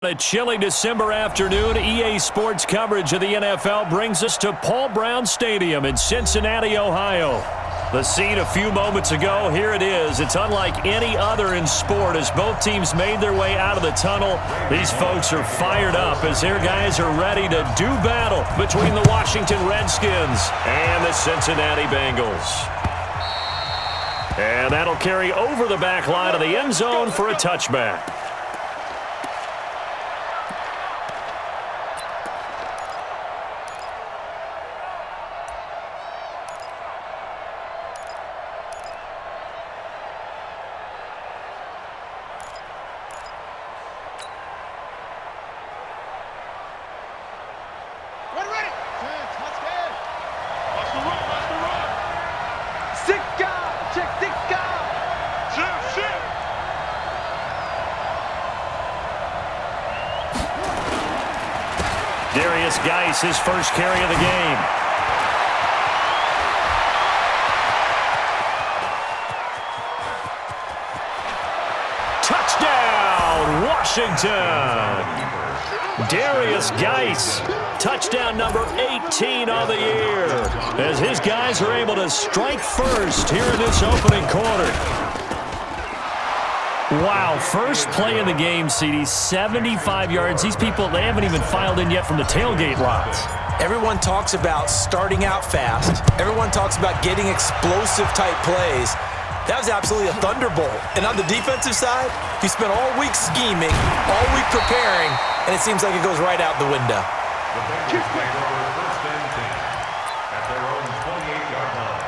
A chilly December afternoon, EA Sports coverage of the NFL brings us to Paul Brown Stadium in Cincinnati, Ohio. The scene a few moments ago, here it is. It's unlike any other in sport as both teams made their way out of the tunnel. These folks are fired up as their guys are ready to do battle between the Washington Redskins and the Cincinnati Bengals. And that'll carry over the back line of the end zone for a touchback. His first carry of the game. Touchdown, Washington. Darius Geis, touchdown number 18 on the year, as his guys are able to strike first here in this opening quarter. Wow, first play in the game, CD, 75 yards. These people, they haven't even filed in yet from the tailgate lots. Everyone talks about starting out fast. Everyone talks about getting explosive-type plays. That was absolutely a thunderbolt. And on the defensive side, you spent all week scheming, all week preparing, and it seems like it goes right out the window. The Bengals made over first and 10 at their own 28-yard line.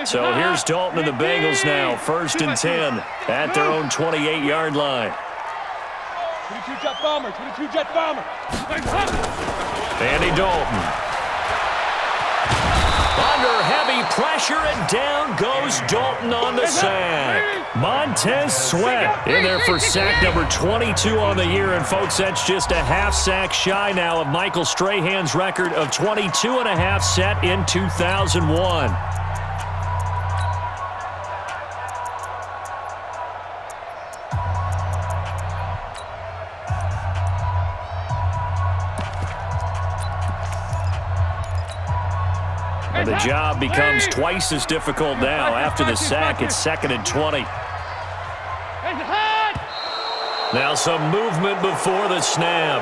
So here's Dalton and the Bengals now, first and 10 at their own 28-yard line. 22 jet bomber, 22 jet bomber. Andy Dalton. Under heavy pressure, and down goes Dalton on the sack. Montez Sweat in there for sack number 22 on the year. And, folks, that's just a half sack shy now of Michael Strahan's record of 22 and a half set in 2001. The job becomes twice as difficult now. After the sack, it's 2nd and 20. Now some movement before the snap.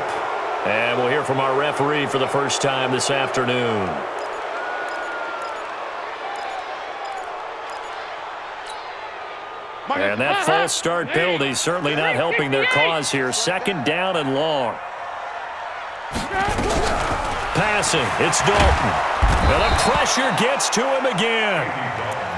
And we'll hear from our referee for the first time this afternoon. And that false start penalty certainly not helping their cause here. 2nd down and long. Passing, it's Dalton. Well, the pressure gets to him again.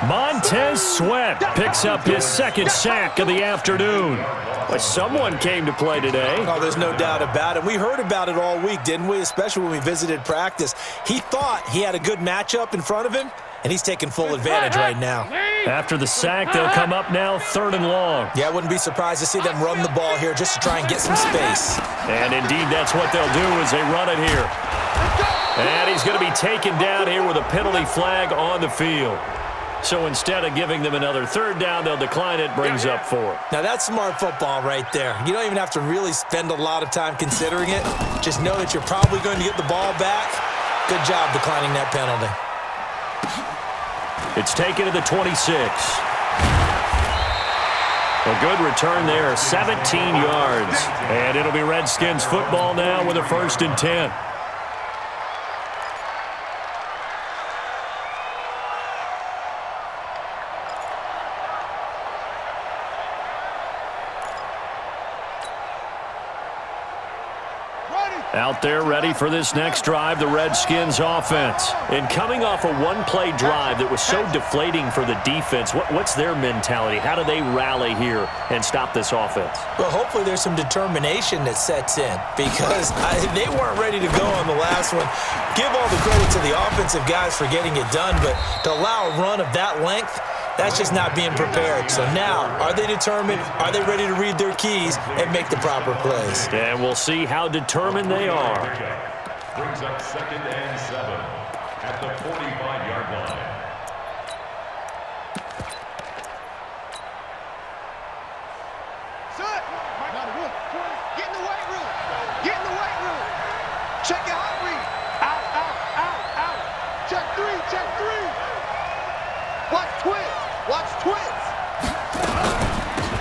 Montez Sweat picks up his 2nd sack of the afternoon. Well, someone came to play today. Oh, there's no doubt about it. We heard about it all week, didn't we? Especially when we visited practice. He thought he had a good matchup in front of him, and he's taking full advantage right now. After the sack, they'll come up now 3rd and long. Yeah, I wouldn't be surprised to see them run the ball here just to try and get some space. And indeed, that's what they'll do as they run it here. And he's going to be taken down here with a penalty flag on the field. So instead of giving them another 3rd down, they'll decline it, brings up 4. Now that's smart football right there. You don't even have to really spend a lot of time considering it. Just know that you're probably going to get the ball back. Good job declining that penalty. It's taken to the 26. A good return there, 17 yards. And it'll be Redskins football now with a 1st and 10. Out there ready for this next drive, the Redskins offense. And coming off a one-play drive that was so deflating for the defense, what's their mentality? How do they rally here and stop this offense? Well, hopefully there's some determination that sets in because they weren't ready to go on the last one. Give all the credit to the offensive guys for getting it done, but to allow a run of that length, that's just not being prepared. So now, are they determined? Are they ready to read their keys and make the proper plays? And we'll see how determined they are. Brings up 2nd and 7 at the 45-yard line. Get in the weight room. Get in the weight room. Check your heart rate. Out, out, out, out. Check 3, check 3. Watch twins. Watch twins.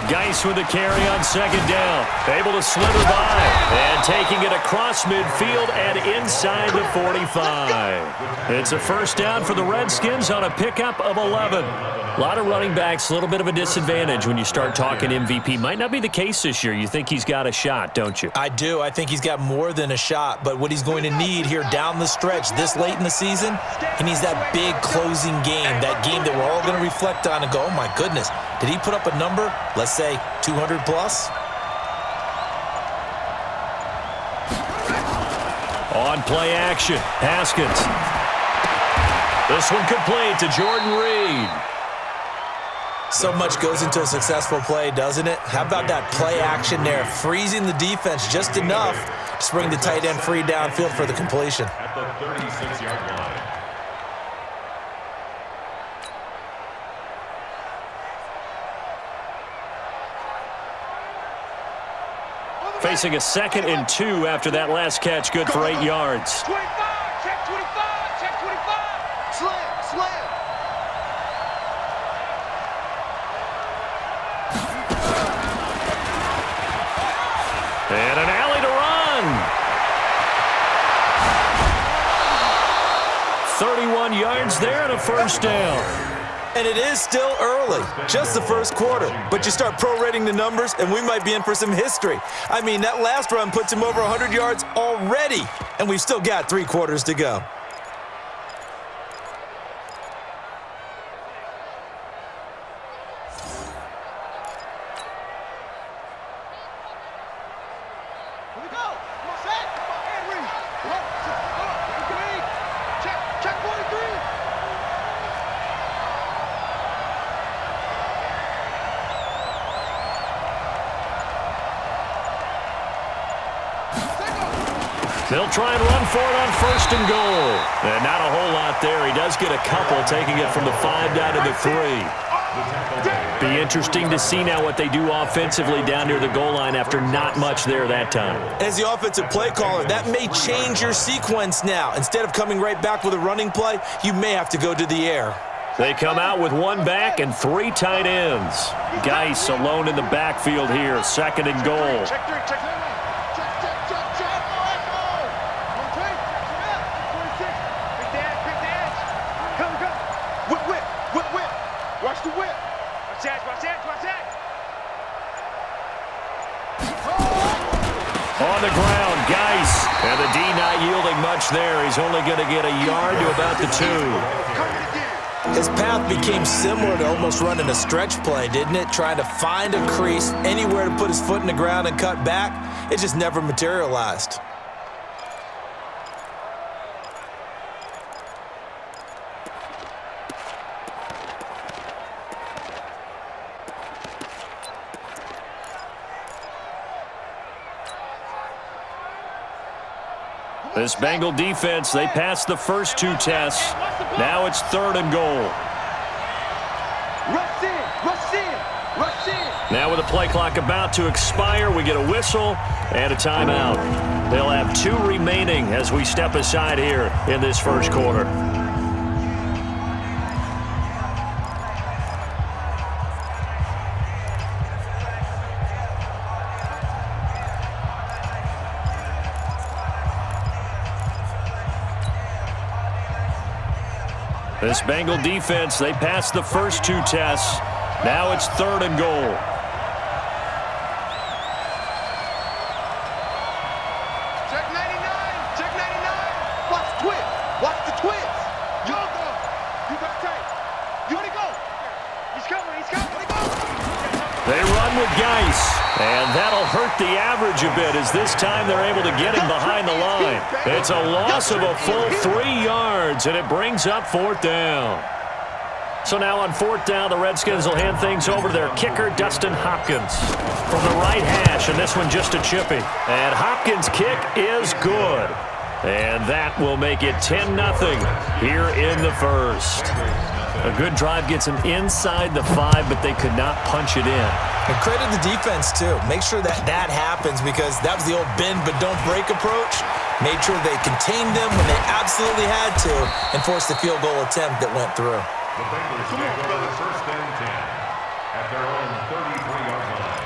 Geis with the carry on 2nd down. Able to slither by. And taking it across midfield and inside the 45. It's a first down for the Redskins on a pickup of 11. A lot of running backs, a little bit of a disadvantage when you start talking MVP. Might not be the case this year. You think he's got a shot, don't you? I do. I think he's got more than a shot. But what he's going to need here down the stretch this late in the season, he needs that big closing game, that game that we're all going to reflect on and go, oh, my goodness, did he put up a number, let's say 200 plus? On play action, Haskins. This one complete to Jordan Reed. So much goes into a successful play, doesn't it? How about that play action there, freezing the defense just enough to bring the tight end free downfield for the completion. At the 36-yard line. Facing a 2nd and 2 after that last catch, good for 8 yards. 25, check 25, check 25. Slam, slam. And an alley to run. 31 yards there and a first down. And it is still early, just the first quarter. But you start prorating the numbers, and we might be in for some history. I mean, that last run puts him over 100 yards already, and we've still got 3 quarters to go. Here we go. Come on, set. Come on, and read. Check 43. They'll try and run for it on 1st and goal. And not a whole lot there. He does get a couple, taking it from the 5 down to the 3. Be interesting to see now what they do offensively down near the goal line after not much there that time. As the offensive play caller, that may change your sequence now. Instead of coming right back with a running play, you may have to go to the air. They come out with 1 back and 3 tight ends. Geis alone in the backfield here, 2nd and goal. Check 3, check 3. Watch the whip. Watch that, watch that, watch that. On the ground, Geis. And the D not yielding much there. He's only going to get a yard to about the 2. His path became similar to almost running a stretch play, didn't it? Trying to find a crease, anywhere to put his foot in the ground and cut back. It just never materialized. This Bengal defense, they passed the first 2 tests. Now it's 3rd and goal. Rush in, rush in, rush in. Now with the play clock about to expire, we get a whistle and a timeout. They'll have 2 remaining as we step aside here in this first quarter. This Bengal defense, they passed the first 2 tests. Now it's 3rd and goal. Check 99. run with Geis. And that'll hurt the average a bit as this time they're able to get him behind the line. It's a loss of a full 3 yards, and it brings up 4th down. So now on 4th down, the Redskins will hand things over to their kicker, Dustin Hopkins, from the right hash, and this one just a chippy. And Hopkins' kick is good. And that will make it 10-0 here in the first. A good drive gets them inside the 5, but they could not punch it in. And credit the defense, too. Make sure that happens because that was the old bend but don't break approach. Made sure they contained them when they absolutely had to and forced the field goal attempt that went through. The Bengals take over first and 10 at their own 33-yard line.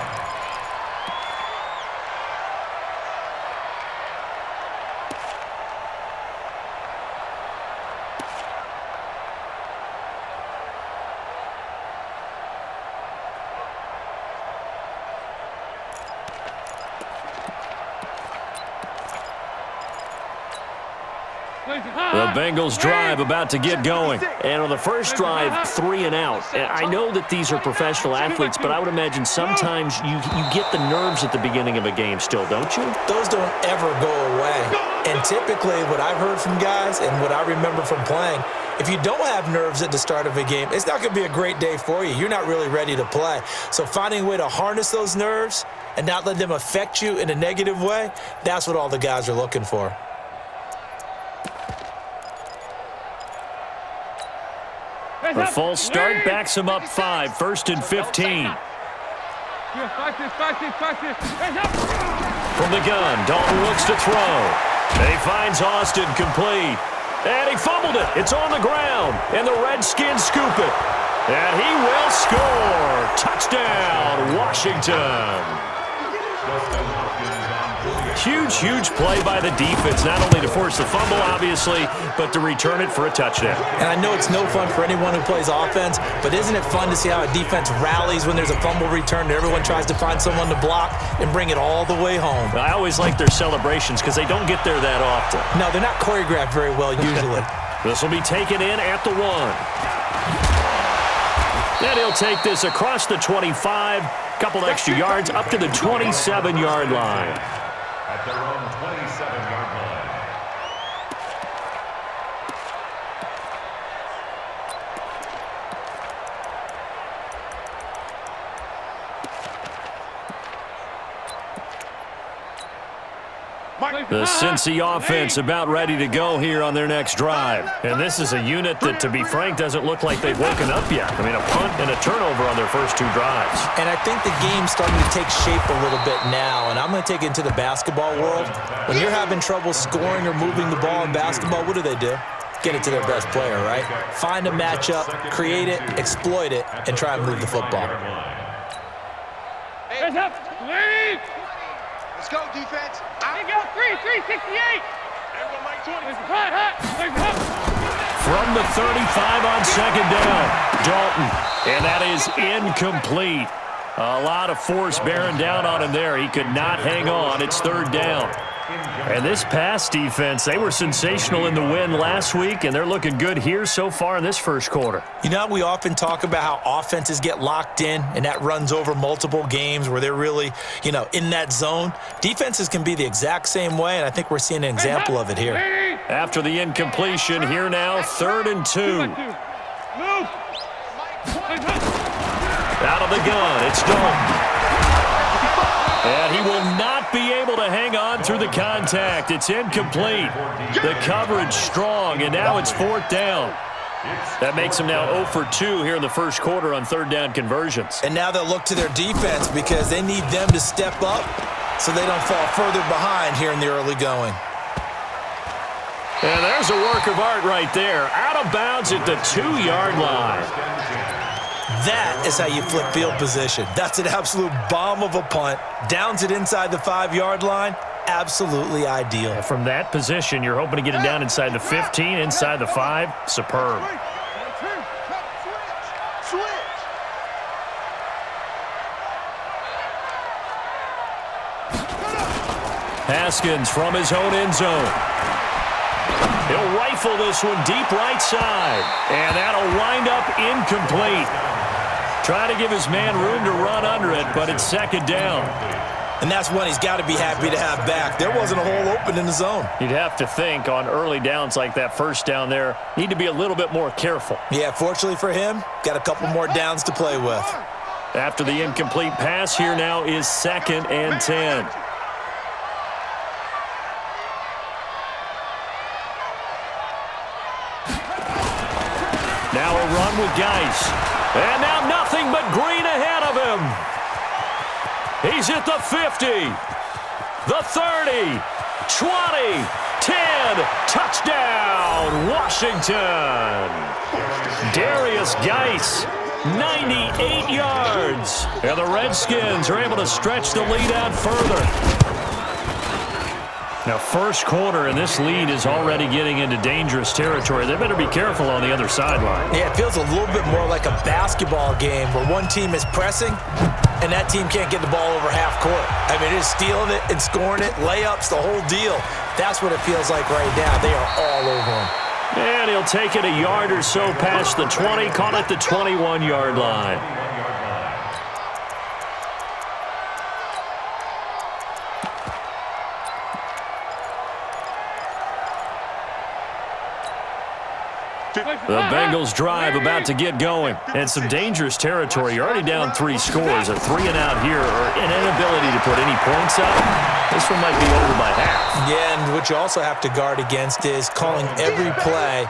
The Bengals drive about to get going. And on the first drive, 3 and out. And I know that these are professional athletes, but I would imagine sometimes you get the nerves at the beginning of a game still, don't you? Those don't ever go away. And typically what I've heard from guys and what I remember from playing, if you don't have nerves at the start of a game, it's not going to be a great day for you. You're not really ready to play. So finding a way to harness those nerves and not let them affect you in a negative way, that's what all the guys are looking for. The false start backs him up 5, 1st and 15. From the gun, Dalton looks to throw. And he finds Austin complete. And he fumbled it. It's on the ground. And the Redskins scoop it. And he will score. Touchdown, Washington. Huge play by the defense, not only to force the fumble, obviously, but to return it for a touchdown. And I know it's no fun for anyone who plays offense, but isn't it fun to see how a defense rallies when there's a fumble return and everyone tries to find someone to block and bring it all the way home? I always like their celebrations because they don't get there that often. No, they're not choreographed very well usually. This will be taken in at the 1. And he'll take this across the 25, couple extra yards up to the 27-yard line. At their own 27-yard line. The Cincy offense about ready to go here on their next drive. And this is a unit that, to be frank, doesn't look like they've woken up yet. I mean, a punt and a turnover on their first 2 drives. And I think the game's starting to take shape a little bit now, and I'm going to take it into the basketball world. When you're having trouble scoring or moving the ball in basketball, what do? Get it to their best player, right? Find a matchup, create it, exploit it, and try and move the football. Hands up, lead! Let's go, defense. There you go, 368! From the 35 on 2nd down, Dalton. And that is incomplete. A lot of force bearing down on him there. He could not hang on. It's 3rd down. And this pass defense, they were sensational in the win last week, and they're looking good here so far in this first quarter. You know, we often talk about how offenses get locked in, and that runs over multiple games where they're really, in that zone. Defenses can be the exact same way, and I think we're seeing an example of it here. After the incompletion, here now, 3rd and 2. Out of the gun, it's Dalton. And he will not be able to hang on through the contact. It's incomplete. The coverage strong, and now it's 4th down. That makes him now 0 for 2 here in the first quarter on 3rd down conversions. And now they'll look to their defense because they need them to step up so they don't fall further behind here in the early going. And there's a work of art right there. Out of bounds at the 2-yard line. That is how you flip field position. That's an absolute bomb of a punt. Downs it inside the 5-yard line. Absolutely ideal. From that position, you're hoping to get it down inside the 15, inside the 5. Superb. Haskins from his own end zone. He'll rifle this one deep right side. And that'll wind up incomplete. Trying to give his man room to run under it, but it's second down. And that's one he's got to be happy to have back. There wasn't a hole open in the zone. You'd have to think on early downs like that first down there, need to be a little bit more careful. Yeah, fortunately for him, got a couple more downs to play with. After the incomplete pass, here now is 2nd and 10. Now a run with Geis. And now nothing but green ahead of him. He's at the 50, the 30, 20, 10, touchdown, Washington. Darius Geis, 98 yards. And the Redskins are able to stretch the lead out further. Now, first quarter, and this lead is already getting into dangerous territory. They better be careful on the other sideline. Yeah, it feels a little bit more like a basketball game where one team is pressing and that team can't get the ball over half court. I mean, it's stealing it and scoring it, layups, the whole deal. That's what it feels like right now. They are all over him. And he'll take it a yard or so past the 20, call it the 21-yard line. The Bengals drive about to get going. And some dangerous territory. You're already down 3 scores. A 3 and out here or an inability to put any points up. This one might be over by half. Yeah, and what you also have to guard against is calling every play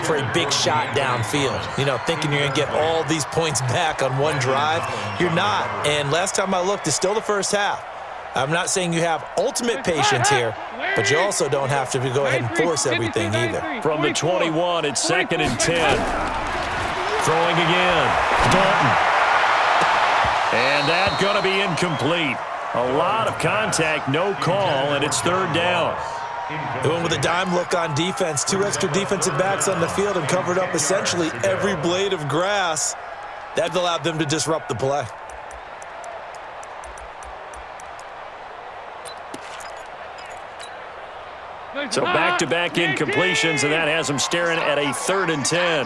for a big shot downfield. You know, thinking you're going to get all these points back on one drive. You're not. And last time I looked, it's still the first half. I'm not saying you have ultimate patience here, but you also don't have to go ahead and force everything either. From the 21, it's 2nd and 10. Throwing again. Dalton. And that's going to be incomplete. A lot of contact, no call, and it's 3rd down. They went with a dime look on defense. 2 extra defensive backs on the field and covered up essentially every blade of grass. That allowed them to disrupt the play. So back-to-back incompletions, and that has them staring at a 3rd and 10.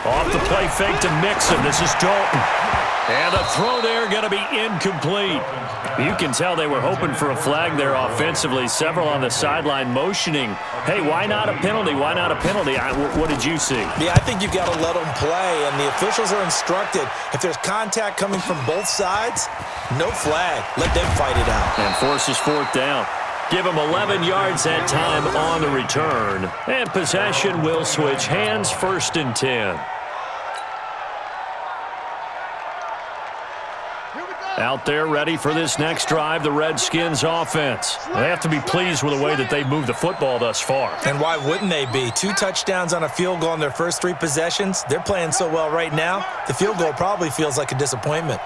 Off the play fake to Mixon. This is Dalton. And the throw there going to be incomplete. You can tell they were hoping for a flag there offensively. Several on the sideline motioning. Hey, why not a penalty? Why not a penalty? What did you see? Yeah, I think you've got to let them play, and the officials are instructed. If there's contact coming from both sides, no flag. Let them fight it out. And forces 4th down. Give them 11 yards that time on the return. And possession will switch hands, 1st and 10. Out there ready for this next drive, the Redskins offense. They have to be pleased with the way that they've moved the football thus far. And why wouldn't they be? 2 touchdowns on a field goal in their first 3 possessions. They're playing so well right now, the field goal probably feels like a disappointment.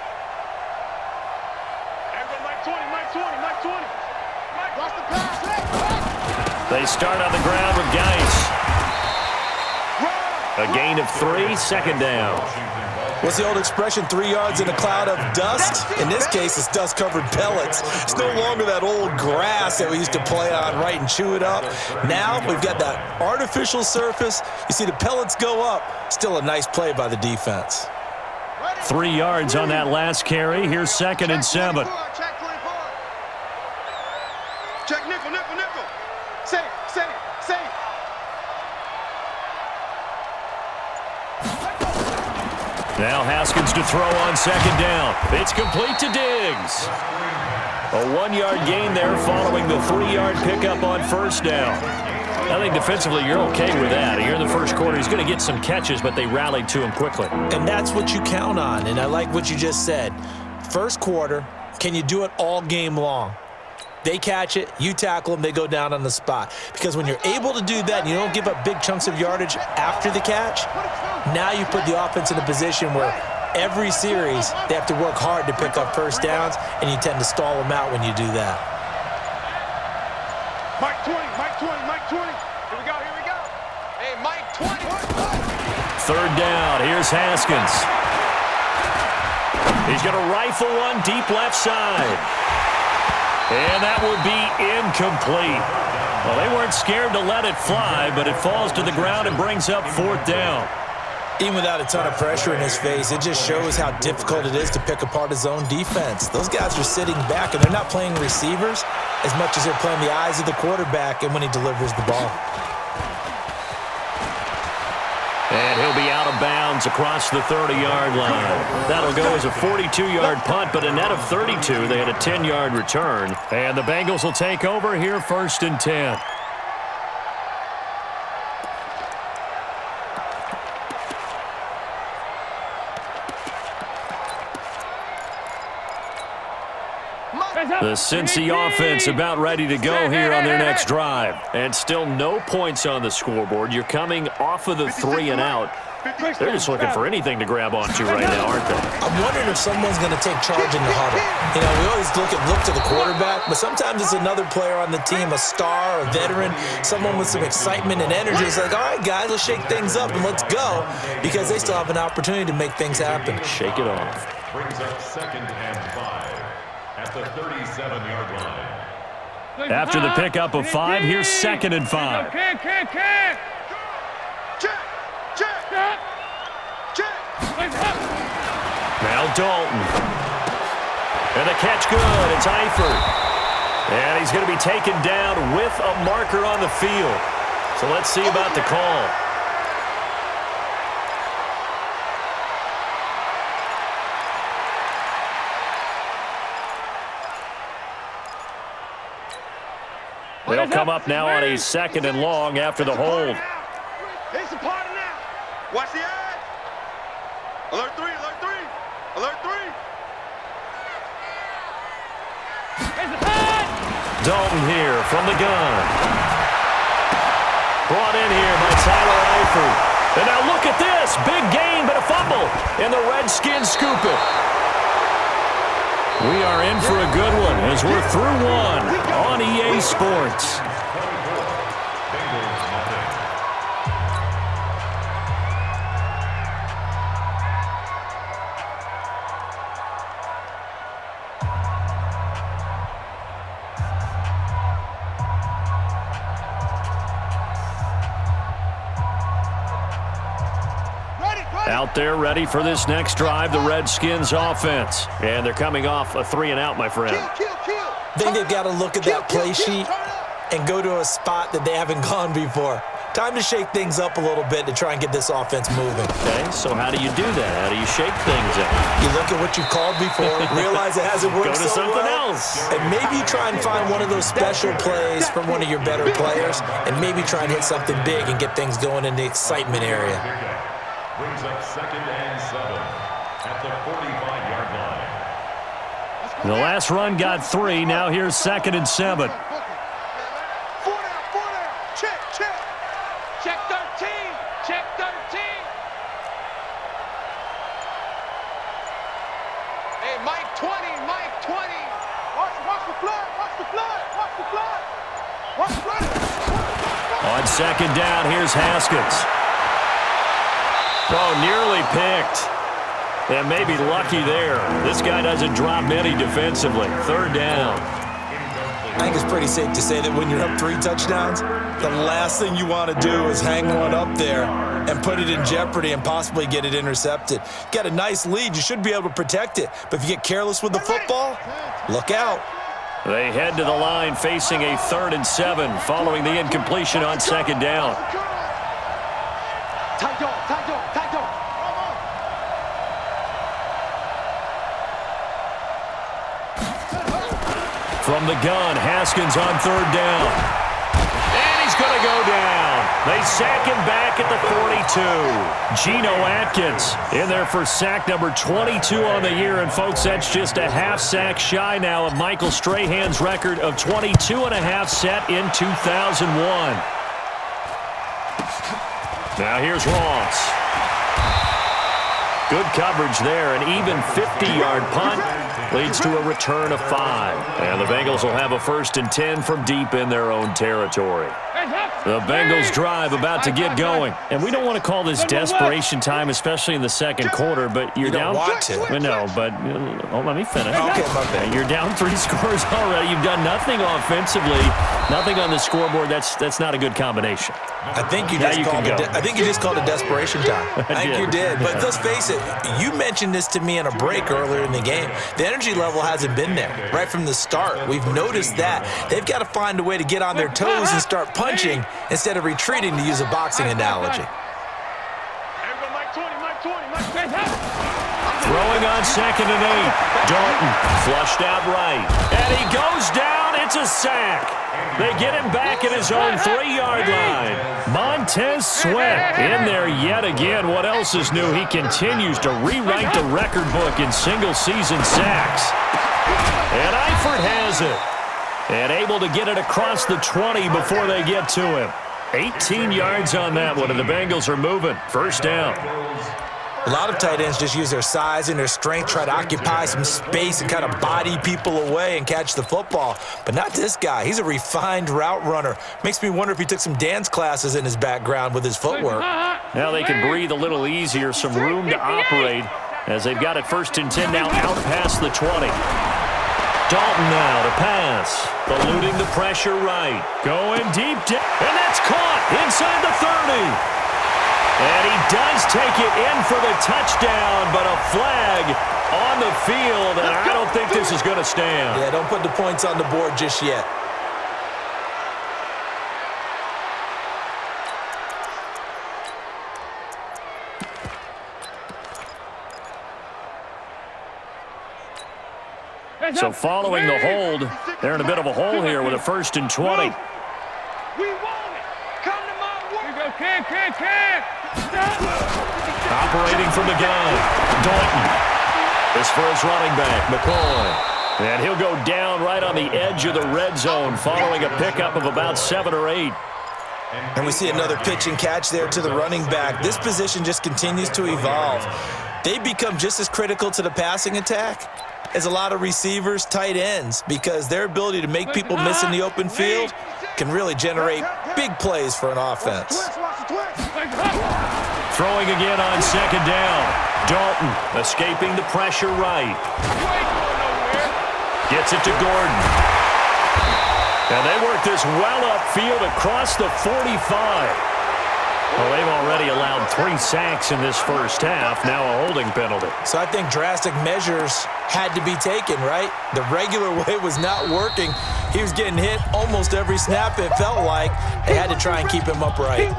They start on the ground with Geis. A gain of 3, 2nd down. What's the old expression, 3 yards in a cloud of dust? In this case, it's dust-covered pellets. It's no longer that old grass that we used to play on, right, and chew it up. Now we've got that artificial surface. You see the pellets go up. Still a nice play by the defense. 3 yards on that last carry. Here's 2nd and 7. Check 24. Check nickel, nickel, nickel. Safe. Now Haskins to throw on 2nd down. It's complete to Diggs. A 1-yard gain there following the 3-yard pickup on 1st down. I think defensively you're okay with that. Here in the first quarter, he's going to get some catches, but they rallied to him quickly. And that's what you count on, and I like what you just said. First quarter, can you do it all game long? They catch it, you tackle them, they go down on the spot. Because when you're able to do that and you don't give up big chunks of yardage after the catch, now you put the offense in a position where every series they have to work hard to pick up 1st downs, and you tend to stall them out when you do that. Mike 20. Here we go. Hey, Mike 20. 3rd down. Here's Haskins. He's going to rifle one deep left side. And that would be incomplete. Well, they weren't scared to let it fly, but it falls to the ground and brings up 4th down. Even without a ton of pressure in his face, it just shows how difficult it is to pick apart his own defense. Those guys are sitting back, and they're not playing receivers as much as they're playing the eyes of the quarterback and when he delivers the ball. And he'll be out of bounds across the 30-yard line. That'll go as a 42-yard punt, but a net of 32. They had a 10-yard return. And the Bengals will take over here 1st and 10. The Cincy offense about ready to go here on their next drive. And still no points on the scoreboard. You're coming off of the 3 and out. They're just looking for anything to grab onto right now, aren't they? I'm wondering if someone's going to take charge in the huddle. You know, we always look to the quarterback, but sometimes it's another player on the team, a star, a veteran, someone with some excitement and energy. It's like, all right, guys, let's shake things up and let's go, because they still have an opportunity to make things happen. Shake it off. Brings up 2nd and 5 at the 37-yard line. After the pickup of 5, here's 2nd and 5. Check, check, check. Now Dalton. And the catch good. It's Eifert. And he's going to be taken down with a marker on the field. So let's see about the call. They'll come up now on a 2nd and long after the hold. It's a party now. Watch the eye. Alert 3, alert 3, alert 3. Dalton here from the gun. Brought in here by Tyler Eifert. And now look at this. Big gain, but a fumble. And the Redskins scoop it. We are in for a good one as we're through 1 on EA Sports. Out there ready for this next drive, the Redskins offense. And they're coming off a 3 and out, my friend. I think they've got to look at that play sheet and go to a spot that they haven't gone before. Time to shake things up a little bit to try and get this offense moving. Okay, so how do you do that? How do you shake things up? You look at what you've called before, realize it hasn't worked Go to so something well, else. and maybe try and find one of those special plays from one of your better players, and maybe try and hit something big and get things going in the excitement area. Brings up 2nd and 7 at the 45-yard line. The last run got 3. Now here's 2nd and 7. 4 down, 4 down. Check, check. Check 13, check 13. Hey, Mike 20, Mike 20. Watch the flood, watch the flood, watch the flood. Watch the flood. On 2nd down, here's Haskins. Oh, nearly picked. And maybe lucky there. This guy doesn't drop many defensively. 3rd down. I think it's pretty safe to say that when you're up 3 touchdowns, the last thing you want to do is hang one up there and put it in jeopardy and possibly get it intercepted. You got a nice lead. You should be able to protect it. But if you get careless with the football, look out. They head to the line facing a 3rd and 7 following the incompletion on 2nd down. Tight dog, tight dog, tight dog. From the gun, Haskins on 3rd down. And he's going to go down. They sack him back at the 42. Geno Atkins in there for sack number 22 on the year. And, folks, that's just a half sack shy now of Michael Strahan's record of 22.5 set in 2001. Now here's Ross. Good coverage there. An even 50-yard punt leads to a return of 5. And the Bengals will have a 1st and 10 from deep in their own territory. The Bengals drive about to get going. And we don't want to call this desperation time, especially in the 2nd quarter, but you're down. You don't want to. No, but let me finish. Okay, my bad. You're down 3 scores already. You've done nothing offensively. Nothing on the scoreboard. That's not a good combination. I think you just called it desperation time. I think you did. But let's face it, you mentioned this to me in a break earlier in the game. The energy level hasn't been there right from the start. We've noticed that. They've got to find a way to get on their toes and start punching instead of retreating, to use a boxing analogy. Throwing on 2nd and 8. Dalton flushed out right. And he goes down. It's a sack. They get him back at his own 3-yard line. Montez Sweat in there yet again. What else is new? He continues to rewrite the record book in single-season sacks. And Eifert has it. And able to get it across the 20 before they get to him. 18 yards on that one, and the Bengals are moving. First down. A lot of tight ends just use their size and their strength, try to occupy some space and kind of body people away and catch the football. But not this guy. He's a refined route runner. Makes me wonder if he took some dance classes in his background with his footwork. Now they can breathe a little easier, some room to operate as they've got it 1st and 10 now out past the 20. Dalton now to pass. Eluding the pressure right. Going deep, and that's caught inside the 30. And he does take it in for the touchdown, but a flag on the field, and I don't think this is going to stand. Yeah, don't put the points on the board just yet. So following the hold, they're in a bit of a hole here with a 1st and 20. We want it. Come to my work. Here you go, Cam. Operating from the gun, Dalton. This for his running back, McCoy. And he'll go down right on the edge of the red zone following a pickup of about 7 or 8. And we see another pitch and catch there to the running back. This position just continues to evolve. They become just as critical to the passing attack as a lot of receivers, tight ends, because their ability to make people miss in the open field can really generate big plays for an offense. Throwing again on 2nd down. Dalton escaping the pressure right. Gets it to Gordon. And they work this well upfield across the 45. Well, they've already allowed 3 sacks in this first half, now a holding penalty. So I think drastic measures had to be taken, right? The regular way was not working. He was getting hit almost every snap, it felt like. They had to try and keep him upright.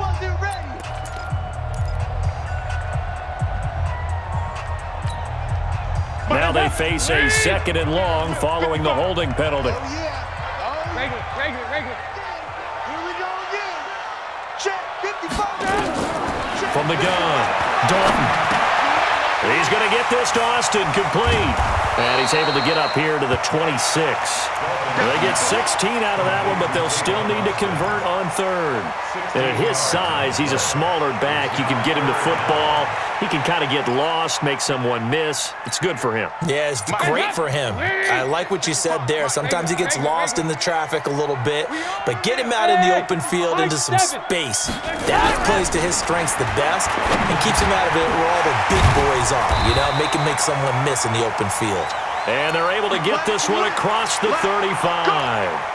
Now they face a 2nd and long following the holding penalty. Regular. Here we go again. Check 55. From the gun, Dalton. He's going to get this to Austin, complete. And he's able to get up here to the 26. They get 16 out of that one, but they'll still need to convert on 3rd. And at his size, he's a smaller back. You can get him to football. He can kind of get lost, make someone miss. It's good for him. Yeah, it's great for him. I like what you said there. Sometimes he gets lost in the traffic a little bit, but get him out in the open field into some space. That plays to his strengths the best and keeps him out of it where all the big boys are, you know, make him make someone miss in the open field. And they're able to get this one across the 35.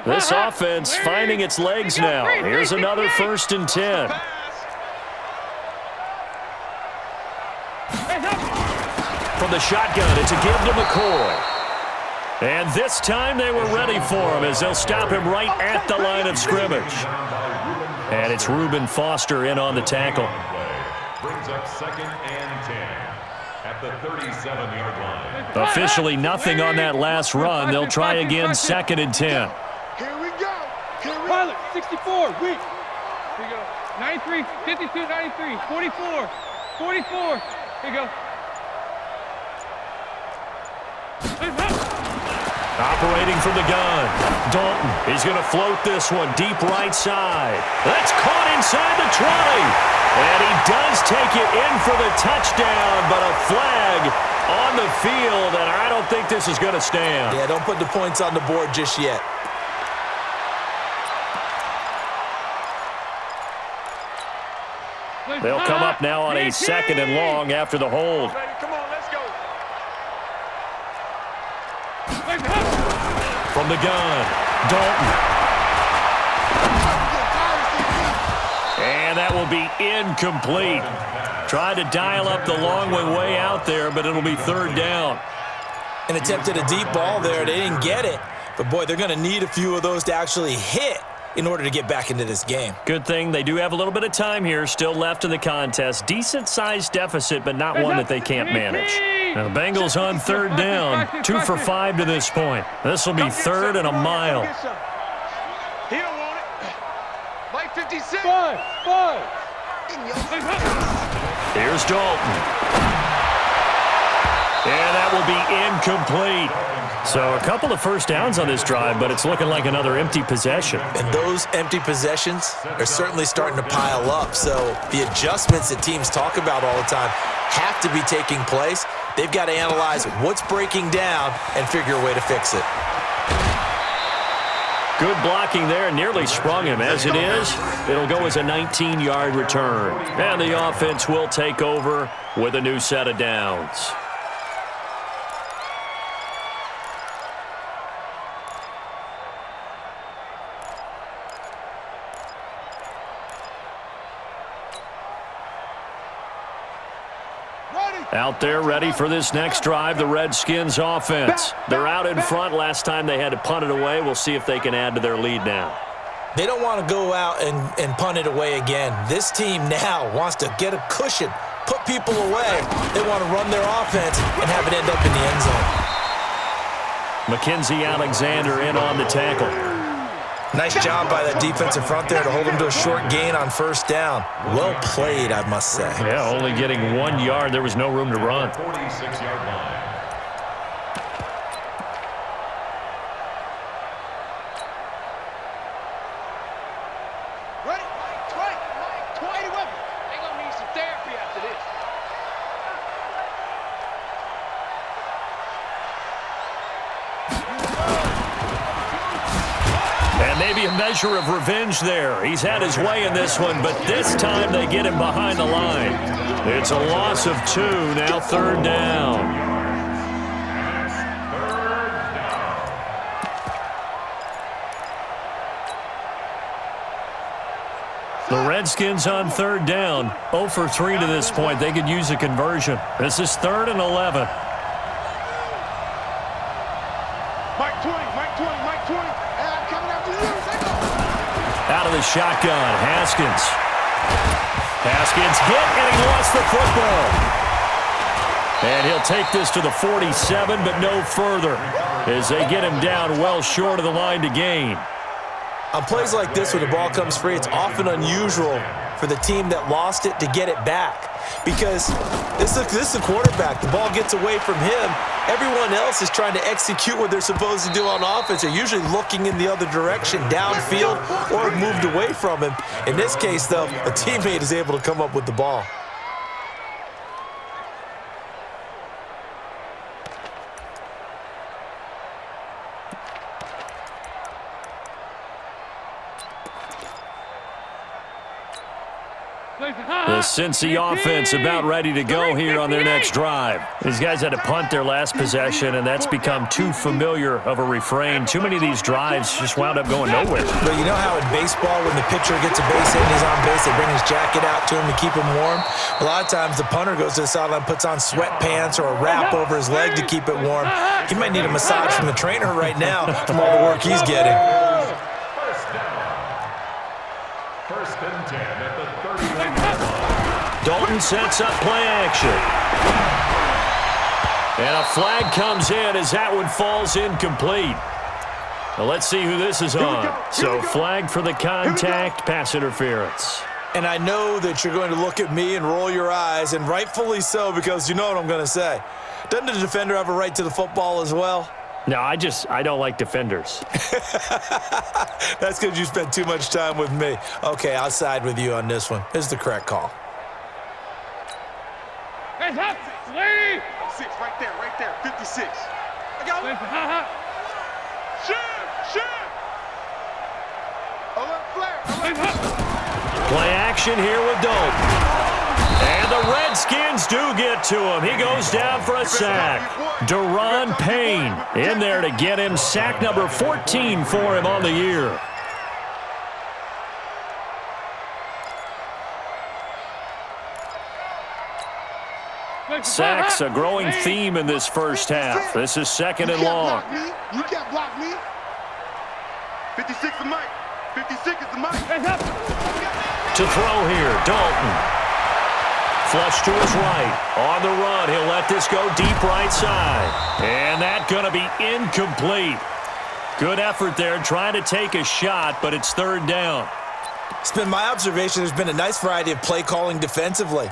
This offense finding its legs now. Here's another 1st and 10. From the shotgun, it's a give to McCoy. And this time they were ready for him as they'll stop him right at the line of scrimmage. And it's Reuben Foster in on the tackle. Brings up 2nd and 10 at the 37-yard line. Officially nothing on that last run. They'll try again 2nd and 10. Here we go. Pilot, 64, weak. Here you go. 93, 52, 93, 44, 44. Here you go. Operating from the gun. Dalton, he's going to float this one deep right side. That's caught inside the 20. And he does take it in for the touchdown, but a flag on the field, and I don't think this is going to stand. Yeah, don't put the points on the board just yet. They'll come up now on a 2nd and long after the hold. Come on, let's go. From the gun, Dalton. And that will be incomplete. Tried to dial up the long way out there, but it'll be 3rd down. And attempted a deep ball there. They didn't get it. But, boy, they're going to need a few of those to actually hit in order to get back into this game. Good thing they do have a little bit of time here still left in the contest. Decent-sized deficit, but not one that they can't manage. Now, the Bengals on 3rd down, 2 for 5 to this point. This will be 3rd and a mile. He don't want it. Like 56. 5. Here's Dalton. And that will be incomplete. So a couple of first downs on this drive, but it's looking like another empty possession. And those empty possessions are certainly starting to pile up. So the adjustments that teams talk about all the time have to be taking place. They've got to analyze what's breaking down and figure a way to fix it. Good blocking there, nearly sprung him. As it is, it'll go as a 19-yard return. And the offense will take over with a new set of downs. Out there ready for this next drive, the Redskins offense. They're out in front. Last time they had to punt it away. We'll see if they can add to their lead now. They don't want to go out and punt it away again. This team now wants to get a cushion, put people away. They want to run their offense and have it end up in the end zone. Mackenzie Alexander in on the tackle. Nice job by that defensive front there to hold them to a short gain on 1st down. Well played, I must say. Yeah, only getting 1 yard. There was no room to run. 46-yard line. Ready? 20 weapon. They're going to need some therapy after this. And maybe a measure of revenge there. He's had his way in this one, but this time they get him behind the line. It's a loss of 2, now 3rd down. The Redskins on 3rd down, 0 for 3 to this point. They could use a conversion. This is 3rd and 11. Mike 20. And coming after you. Out of the shotgun, Haskins. Haskins hit, and he lost the football. And he'll take this to the 47, but no further, as they get him down well short of the line to gain. On plays like this where the ball comes free, it's often unusual for the team that lost it to get it back. Because this is a quarterback. The ball gets away from him. Everyone else is trying to execute what they're supposed to do on offense. They're usually looking in the other direction, downfield, or moved away from him. In this case, though, a teammate is able to come up with the ball. The Cincy offense about ready to go here on their next drive. These guys had to punt their last possession, and that's become too familiar of a refrain. Too many of these drives just wound up going nowhere. But you know how in baseball, when the pitcher gets a base hit and he's on base, they bring his jacket out to him to keep him warm? A lot of times the punter goes to the sideline, puts on sweatpants or a wrap over his leg to keep it warm. He might need a massage from the trainer right now from all the work he's getting. First and 10 at the 31-yard line. Dalton sets up play action. And a flag comes in as that one falls incomplete. Now let's see who this is on. So flag for the contact, pass interference. And I know that you're going to look at me and roll your eyes, and rightfully so, because you know what I'm going to say. Doesn't the defender have a right to the football as well? No, I don't like defenders. That's because you spent too much time with me. Okay, I'll side with you on this one. This is the correct call. Hands up! Lady! 6, right there, 56. I got one. Shoot! Alert flare! Hands up! Play action here with Dalton. And the Redskins do get to him. He goes down for a sack. Deron Payne in there to get him sack number 14 for him on the year. Sacks a growing theme in this first half. This is second and long. You can't block me. 56 is Mike. 56 is the Mike. Hands up! To throw here, Dalton. Flush to his right. On the run, he'll let this go deep right side. And that's going to be incomplete. Good effort there trying to take a shot, but it's third down. It's been my observation there's been a nice variety of play calling defensively.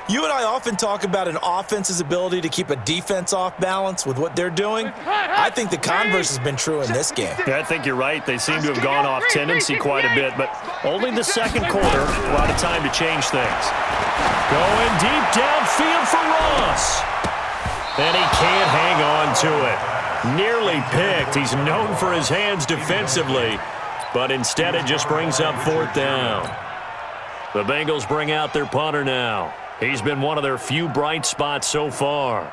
You and I often talk about an offense's ability to keep a defense off balance with what they're doing. I think the converse has been true in this game. Yeah, I think you're right. They seem to have gone off tendency quite a bit, but only the second quarter, a lot of time to change things. Going deep downfield for Ross. And he can't hang on to it. Nearly picked. He's known for his hands defensively, but instead it just brings up fourth down. The Bengals bring out their punter now. He's been one of their few bright spots so far.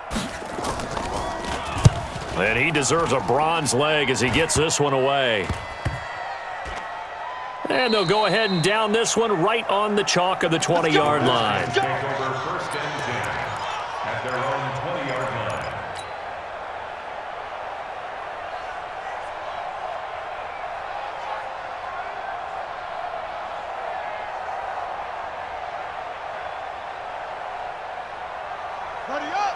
And he deserves a bronze leg as he gets this one away. And they'll go ahead and down this one right on the chalk of the 20-yard line. Take over first and 10 at their own 20-yard line.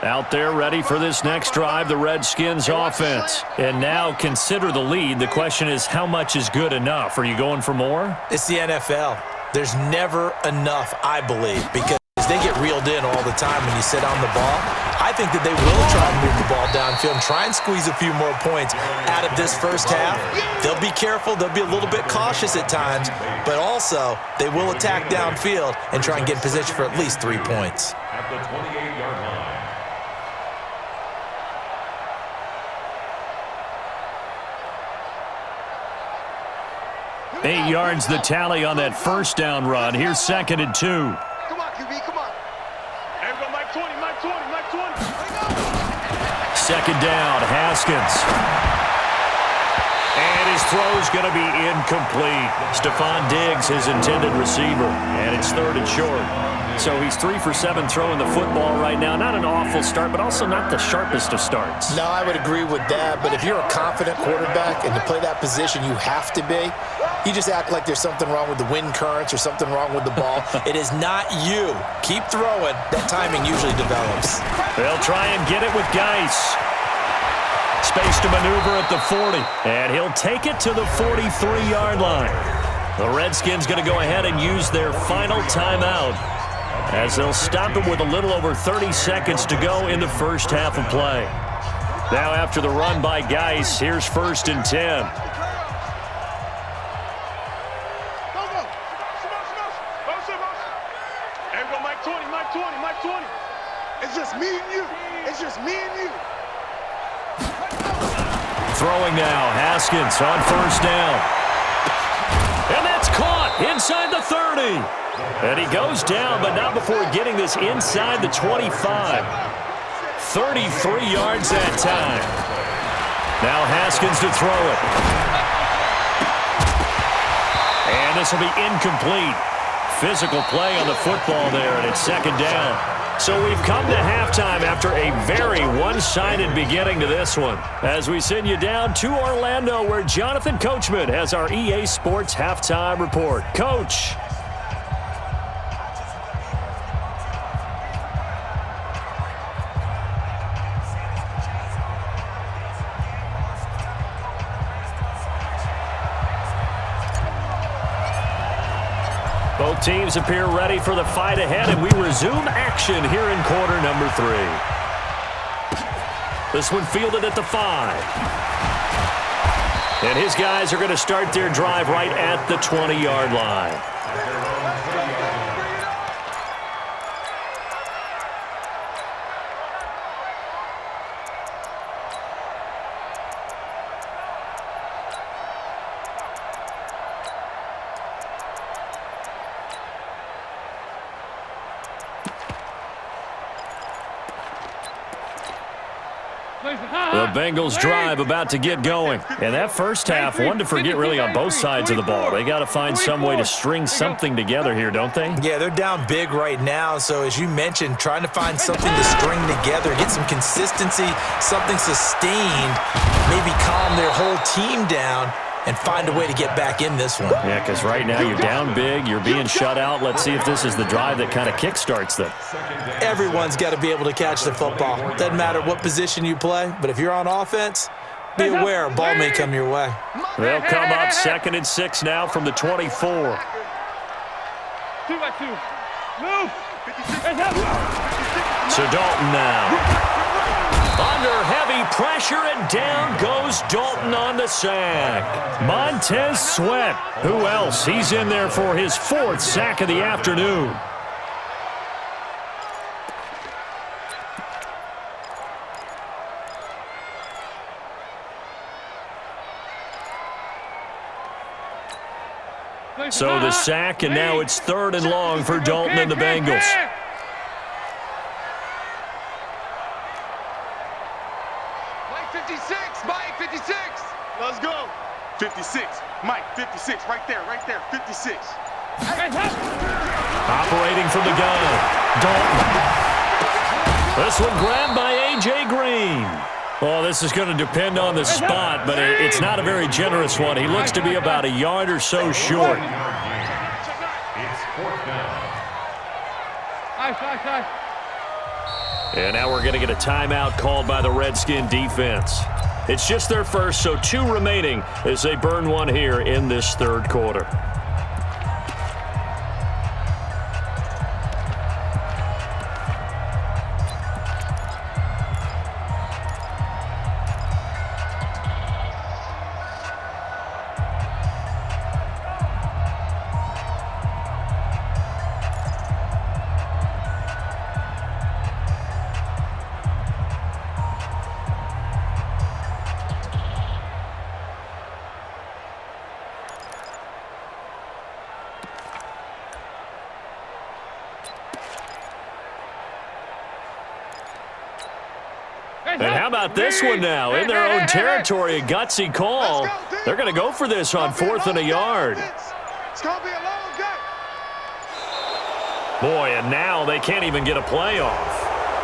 Out there ready for this next drive, the Redskins offense. And now consider the lead. The question is, how much is good enough? Are you going for more? It's the NFL. There's never enough, I believe, because they get reeled in all the time when you sit on the ball. I think that they will try and move the ball downfield and try and squeeze a few more points out of this first half. They'll be careful. They'll be a little bit cautious at times, but also they will attack downfield and try and get in position for at least 3 points. At the 28-yard line. 8 yards the tally on that first down run. Here's second and 2. Come on, QB, come on. Hey, we go Mike 20, Mike 20, Mike 20. Second down, Haskins. And his throw's going to be incomplete. Stephon Diggs, his intended receiver. And it's third and short. So he's 3 for 7 throwing the football right now. Not an awful start, but also not the sharpest of starts. No, I would agree with that. But if you're a confident quarterback and to play that position, you have to be. You just act like there's something wrong with the wind currents or something wrong with the ball. It is not you. Keep throwing. That timing usually develops. They'll try and get it with Geis. Space to maneuver at the 40. And he'll take it to the 43-yard line. The Redskins going to go ahead and use their final timeout, as they'll stop him with a little over 30 seconds to go in the first half of play. Now after the run by Geis, here's first and 10. Hey, we go Mike 20, Mike 20, Mike 20. It's just me and you. It's just me and you. Throwing now, Haskins on first down. And that's caught inside the 30. And he goes down, but not before getting this inside the 25. 33 yards that time. Now Haskins to throw it. And this will be incomplete. Physical play on the football there, and it's second down. So we've come to halftime after a very one-sided beginning to this one, as we send you down to Orlando, where Jonathan Coachman has our EA Sports halftime report. Coach. Both teams appear ready for the fight ahead, and we resume action here in quarter number 3. This one fielded at the 5. And his guys are going to start their drive right at the 20-yard line. The Bengals drive about to get going. And that first half, one to forget really on both sides of the ball. They got to find some way to string something together here, don't they? Yeah, they're down big right now. So as you mentioned, trying to find something to string together, get some consistency, something sustained, maybe calm their whole team down and find a way to get back in this one. Yeah, because right now you're down big, you're being shut out. Let's see if this is the drive that kind of kickstarts them. Everyone's got to be able to catch the football. Doesn't matter what position you play, but if you're on offense, be aware a ball may come your way. They'll come up 2nd and 6 now from the 24. 2-by-2. Move. So Dalton now. Under heavy pressure, and down goes Dalton on the sack. Montez Sweat. Who else? He's in there for his 4th sack of the afternoon. So the sack, and now it's 3rd and long for Dalton and the Bengals. Mike, 56. Let's go. 56. Mike, 56. Right there, 56. Operating from the gun, Dalton. This one grabbed by A.J. Green. Well, this is going to depend on the spot, but it's not a very generous one. He looks to be about a yard or so short. It's 4th down. And now we're going to get a timeout called by the Redskin defense. It's just their first, so 2 remaining as they burn one here in this 3rd quarter. And how about this one now? In their own territory, a gutsy call. They're going to go for this on 4th and a yard. It's going to be a long game. Boy, and now they can't even get a play off.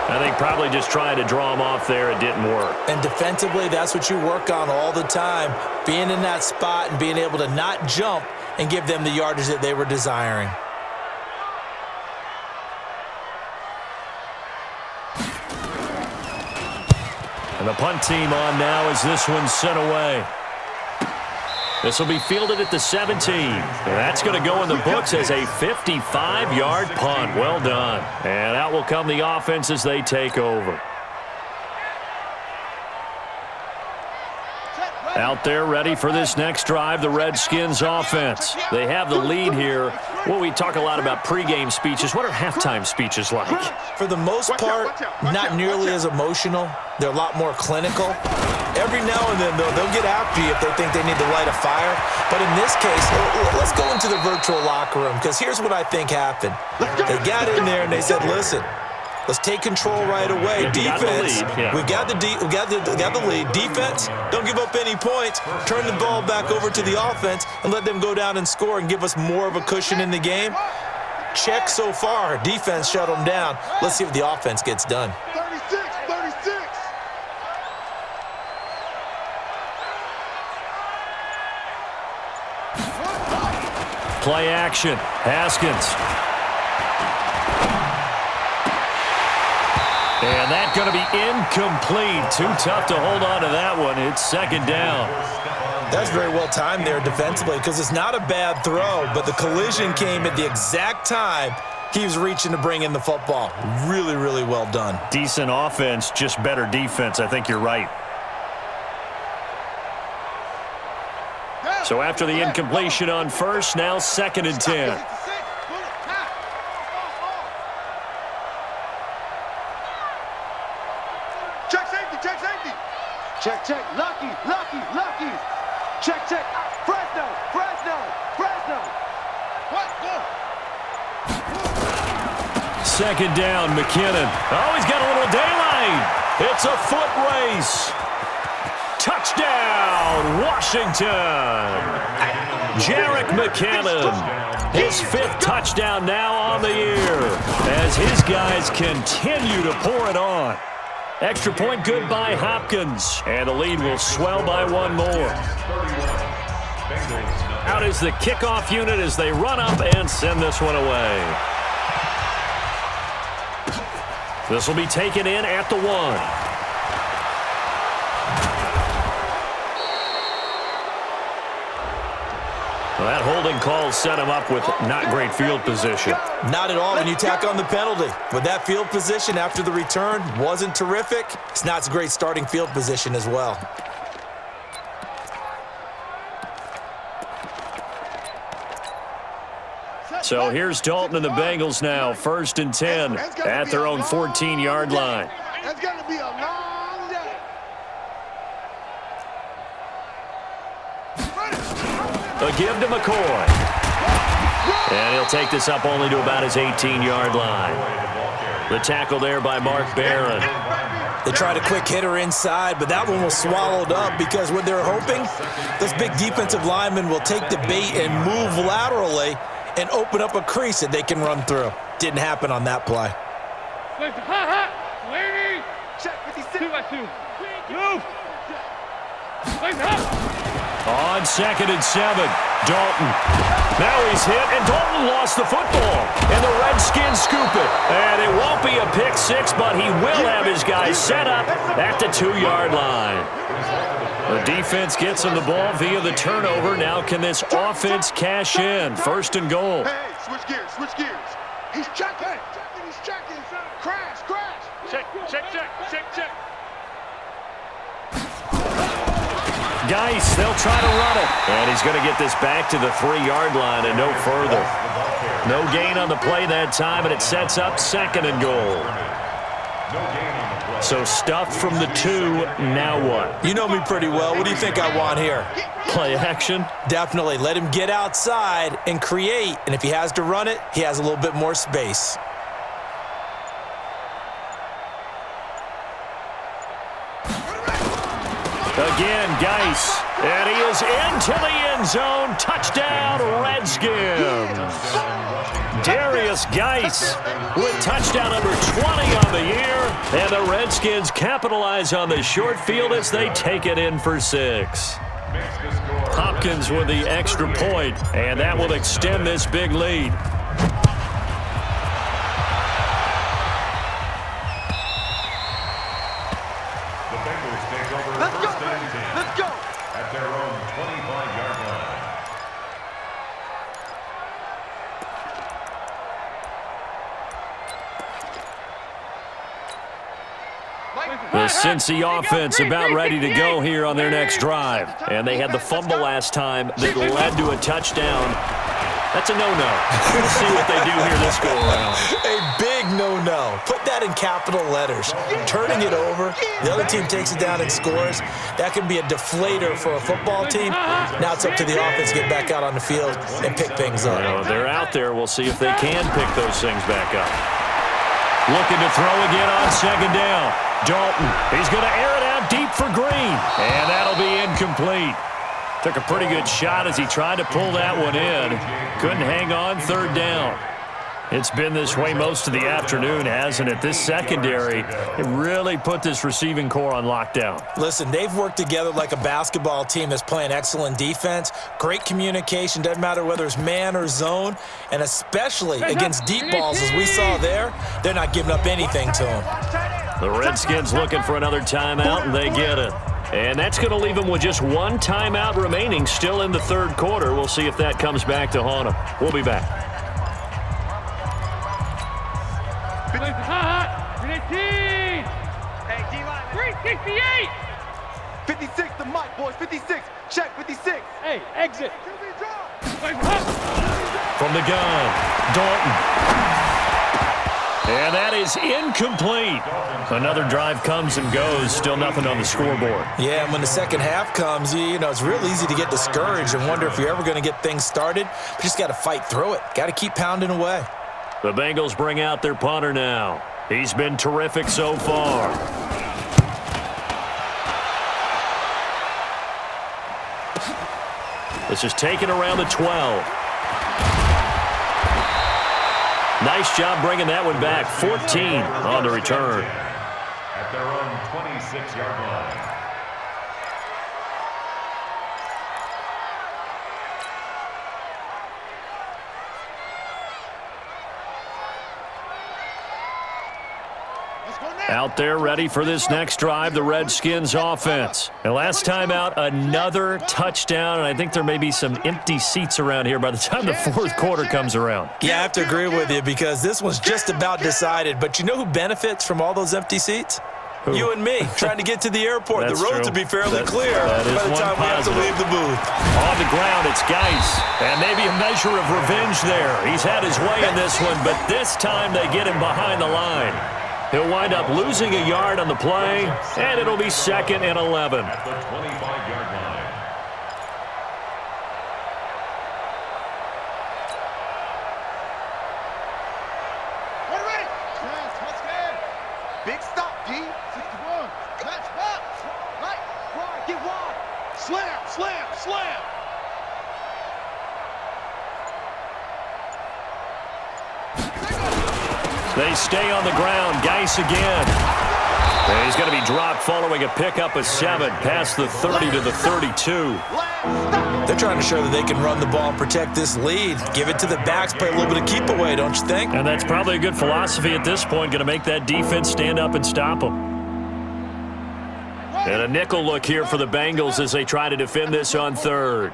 I think probably just trying to draw them off there, it didn't work. And defensively, that's what you work on all the time, being in that spot and being able to not jump and give them the yardage that they were desiring. And the punt team on now as this one's sent away. This will be fielded at the 17. And that's going to go in the books as a 55-yard punt. Well done. And out will come the offense as they take over. Out there ready for this next drive, the Redskins offense. They have the lead here. Well, we talk a lot about pregame speeches. What are halftime speeches like? For the most part, not nearly as emotional. They're a lot more clinical. Every now and then, though, they'll get after you if they think they need to light a fire. But in this case, let's go into the virtual locker room, because here's what I think happened. They got in there and they said, listen, let's take control right away. Defense, we got the lead. Defense, don't give up any points. Turn the ball back over to the offense and let them go down and score and give us more of a cushion in the game. Check so far. Defense shut them down. Let's see if the offense gets done. 36. Play action. Haskins. And that's going to be incomplete. Too tough to hold on to that one. It's 2nd down. That's very well timed there defensively, because it's not a bad throw, but the collision came at the exact time he was reaching to bring in the football. Really, really well done. Decent offense, just better defense. I think you're right. So after the incompletion on first, now 2nd and 10. Check safety, check safety. Check, check, lucky. Check, check, Fresno. What? Go. 2nd down, McKinnon. Oh, he's got a little daylight. It's a foot race. Touchdown, Washington. Jarek McKinnon, his 5th touchdown now on the year as his guys continue to pour it on. Extra point good by Hopkins, and the lead will swell by 1 more. Out is the kickoff unit as they run up and send this one away. This will be taken in at the 1. Well, that holding call set him up with not great field position. Not at all when you tack on the penalty. With that field position after the return wasn't terrific. It's not a great starting field position as well. So here's Dalton and the Bengals now, 1st and 10 at their own 14-yard line. That's going to be a long day. A give to McCoy. And he'll take this up only to about his 18-yard line. The tackle there by Mark Barron. They tried a quick hitter inside, but that one was swallowed up because what they're hoping, this big defensive lineman will take the bait and move laterally and open up a crease that they can run through. Didn't happen on that play. Ladies! Check 56. 2 by 2. Move! On 2nd and 7, Dalton. Now he's hit, and Dalton lost the football. And the Redskins scoop it. And it won't be a pick 6, but he will have his guys set up at the 2-yard line. The defense gets him the ball via the turnover. Now can this offense cash in? 1st and goal. Hey, switch gears. He's checking. He's checking. Crash. Check. Geis, they'll try to run it. And he's going to get this back to the 3-yard line and no further. No gain on the play that time, and it sets up 2nd and goal. So stuffed from the 2, now what? You know me pretty well. What do you think I want here? Play action? Definitely. Let him get outside and create. And if he has to run it, he has a little bit more space. Again, Geis. And he is into the end zone. Touchdown, Redskins. Darius Geis with touchdown number 20 on the year. And the Redskins capitalize on the short field as they take it in for 6. Hopkins with the extra point, and that will extend this big lead. The Bengals take over Let's go. 1st and 10 Let's go. at their own 25-yard line. The Cincy offense about ready to go here on their next drive. And they had the fumble last time that led to a touchdown. That's a no-no. We'll see what they do here this go-around. A big no-no. Put that in capital letters. Turning it over, the other team takes it down and scores. That can be a deflator for a football team. Now it's up to the offense to get back out on the field and pick things up. Well, they're out there. We'll see if they can pick those things back up. Looking to throw again on 2nd down. Dalton, he's going to air it out deep for Green. And that'll be incomplete. Took a pretty good shot as he tried to pull that one in. Couldn't hang on 3rd down. It's been this way most of the afternoon, hasn't it? This secondary, it really put this receiving core on lockdown. Listen, they've worked together like a basketball team that's playing excellent defense. Great communication, doesn't matter whether it's man or zone. And especially against deep balls, as we saw there, they're not giving up anything to them. The Redskins looking for another timeout, and they get it. And that's going to leave them with just 1 timeout remaining still in the 3rd quarter. We'll see if that comes back to haunt them. We'll be back. 368! 56 to Mike, boys. 56. Check 56. Hey, exit. From the gun, Dalton. And that is incomplete. Another drive comes and goes. Still nothing on the scoreboard. Yeah, and when the second half comes, you know, it's real easy to get discouraged and wonder if you're ever going to get things started. But you just got to fight through it. Got to keep pounding away. The Bengals bring out their punter now. He's been terrific so far. This is taken around the 12. Nice job bringing that one back. 14 on the return. At their own 26-yard line. Out there ready for this next drive, the Redskins offense. And last time out, another touchdown, and I think there may be some empty seats around here by the time the fourth quarter comes around. Yeah, I have to agree with you because this one's just about decided. But you know who benefits from all those empty seats? Who? You and me, trying to get to the airport. That's the roads true. will be fairly clear that by is the one time we have to positive. leave the booth. On the ground, it's Geis. And maybe a measure of revenge there. He's had his way in this one, but this time they get him behind the line. He'll wind up losing a yard on the play, and it'll be 2nd and 11. At the 25-yard line. We're ready. Big stop, D. 61. Catch up. Right. Wide. Get wide. Slam. Slam. Slam. They stay on the ground. Geis again. And he's going to be dropped following a pickup of 7 past the 30 to the 32. They're trying to show that they can run the ball and protect this lead. Give it to the backs, play a little bit of keep away, don't you think? And that's probably a good philosophy at this point, going to make that defense stand up and stop them. And a nickel look here for the Bengals as they try to defend this on 3rd.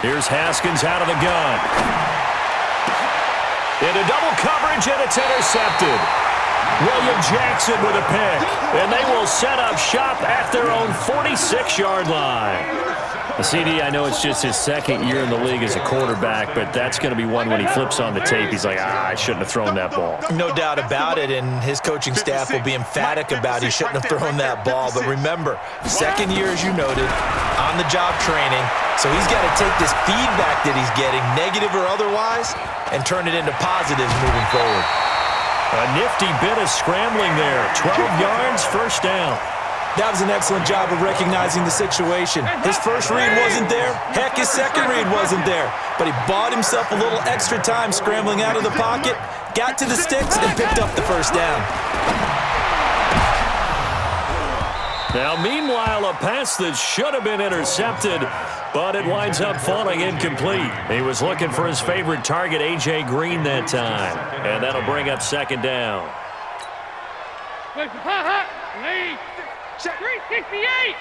Here's Haskins out of the gun. Into double coverage, and it's intercepted. William Jackson with a pick. And they will set up shop at their own 46-yard line. The CD, I know it's just his 2nd year in the league as a quarterback, but that's going to be one when he flips on the tape. He's like, I shouldn't have thrown that ball. No doubt about it, and his coaching staff will be emphatic about he shouldn't have thrown that ball. But remember, 2nd year, as you noted, on-the-job training. So he's got to take this feedback that he's getting, negative or otherwise, and turn it into positives moving forward. A nifty bit of scrambling there. 12 yards, first down. That was an excellent job of recognizing the situation. His first read wasn't there. Heck, his second read wasn't there. But he bought himself a little extra time scrambling out of the pocket, got to the sticks, and picked up the first down. Now, meanwhile, a pass that should have been intercepted, but it winds up falling incomplete. He was looking for his favorite target, A.J. Green, that time. And that'll bring up 2nd down. Lead. 368.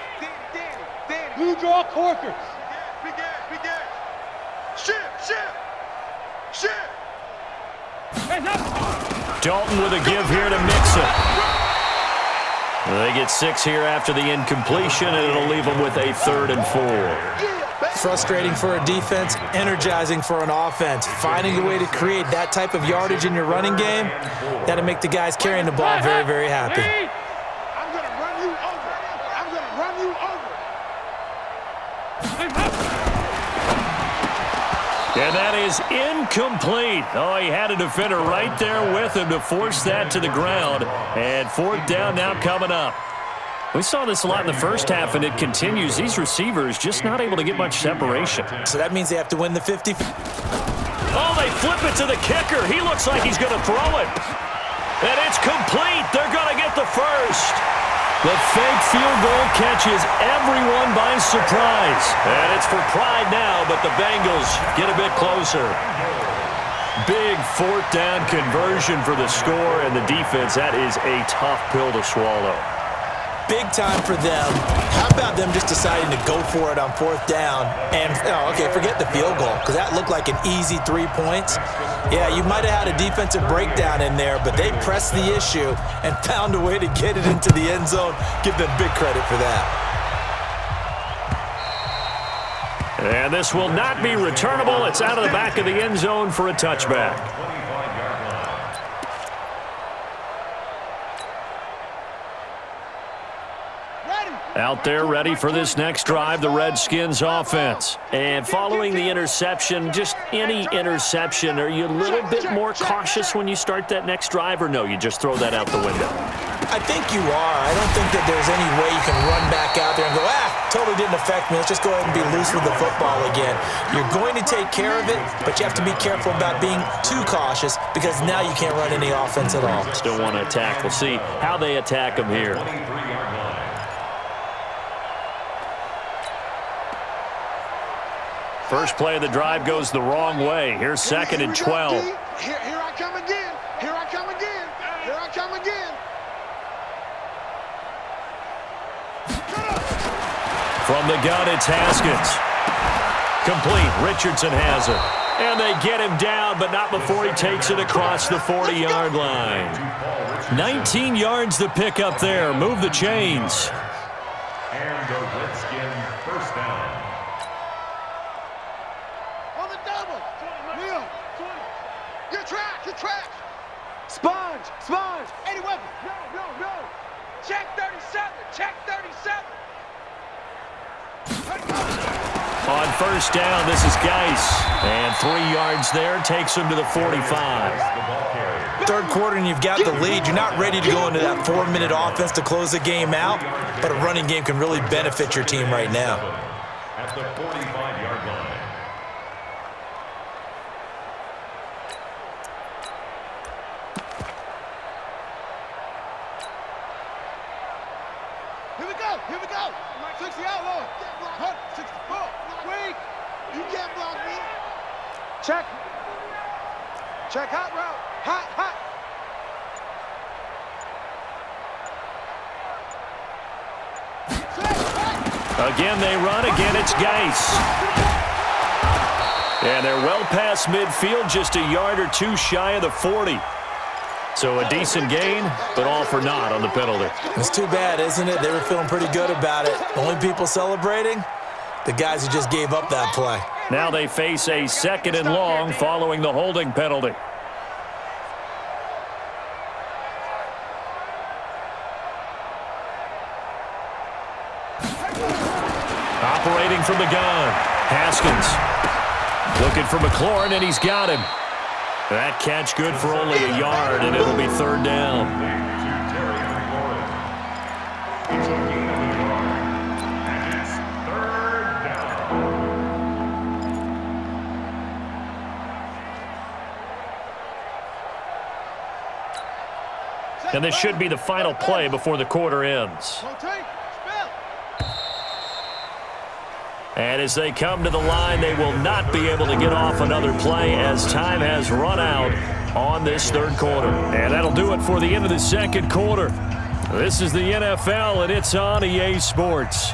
Blue draw Corkers. Big ass. Shift. Dalton with a give here to Mixon. They get 6 here after the incompletion, and it'll leave them with a 3rd and 4. Frustrating for a defense, energizing for an offense. Finding a way to create that type of yardage in your running game, that'll make the guys carrying the ball very, very happy. I'm going to run you over. And that is incomplete. Oh, he had a defender right there with him to force that to the ground. And 4th down now coming up. We saw this a lot in the first half, and it continues. These receivers just not able to get much separation. So that means they have to win the 50. Oh, they flip it to the kicker. He looks like he's going to throw it. And it's complete. They're going to get the first. The fake field goal catches everyone by surprise. And it's for pride now, but the Bengals get a bit closer. Big 4th down conversion for the score, and the defense, that is a tough pill to swallow. big time for them. How about them just deciding to go for it on 4th down? And, okay, forget the field goal, because that looked like an easy 3 points. Yeah, you might have had a defensive breakdown in there, but they pressed the issue and found a way to get it into the end zone. Give them big credit for that. And this will not be returnable. It's out of the back of the end zone for a touchback. Out there ready for this next drive, the Redskins offense. And following the interception, just any interception, are you a little bit more cautious when you start that next drive, or no, you just throw that out the window? I think you are. I don't think that there's any way you can run back out there and go, totally didn't affect me. Let's just go ahead and be loose with the football again. You're going to take care of it, but you have to be careful about being too cautious because now you can't run any offense at all. Still want to attack. We'll see how they attack them here. First play of the drive goes the wrong way. Here's 2nd and 12. Here I come again. Here I come again. Here I come again. From the gun, it's Haskins. Complete. Richardson has it. And they get him down, but not before he takes it across the 40-yard line. 19 yards to pick up there. Move the chains. And the Redskin first down. On the double. Neil. Your track. Sponge. Eddie Weber. No. Check 37. On first down, this is Geis. And 3 yards there takes him to the 45. Third quarter and you've got the lead. You're not ready to go into that 4-minute offense to close the game out, but a running game can really benefit your team right now. At the 45-yard line. Here we go. 60 outlaw. 64. Wait. You can't block me. Check hot route. Hot. Again, they run. Again, it's Geis. And they're well past midfield, just a yard or two shy of the 40. So a decent gain, but all for naught on the penalty. It's too bad, isn't it? They were feeling pretty good about it. Only people celebrating, the guys who just gave up that play. Now they face a 2nd and long following the holding penalty. Operating from the gun, Haskins. Looking for McLaurin, and he's got him. That catch good for only a yard, and it'll be 3rd down. It's a gain of a yard, and it's 3rd down. And this should be the final play before the quarter ends. And as they come to the line, they will not be able to get off another play as time has run out on this 3rd quarter. And that'll do it for the end of the 2nd quarter. This is the NFL, and it's on EA Sports.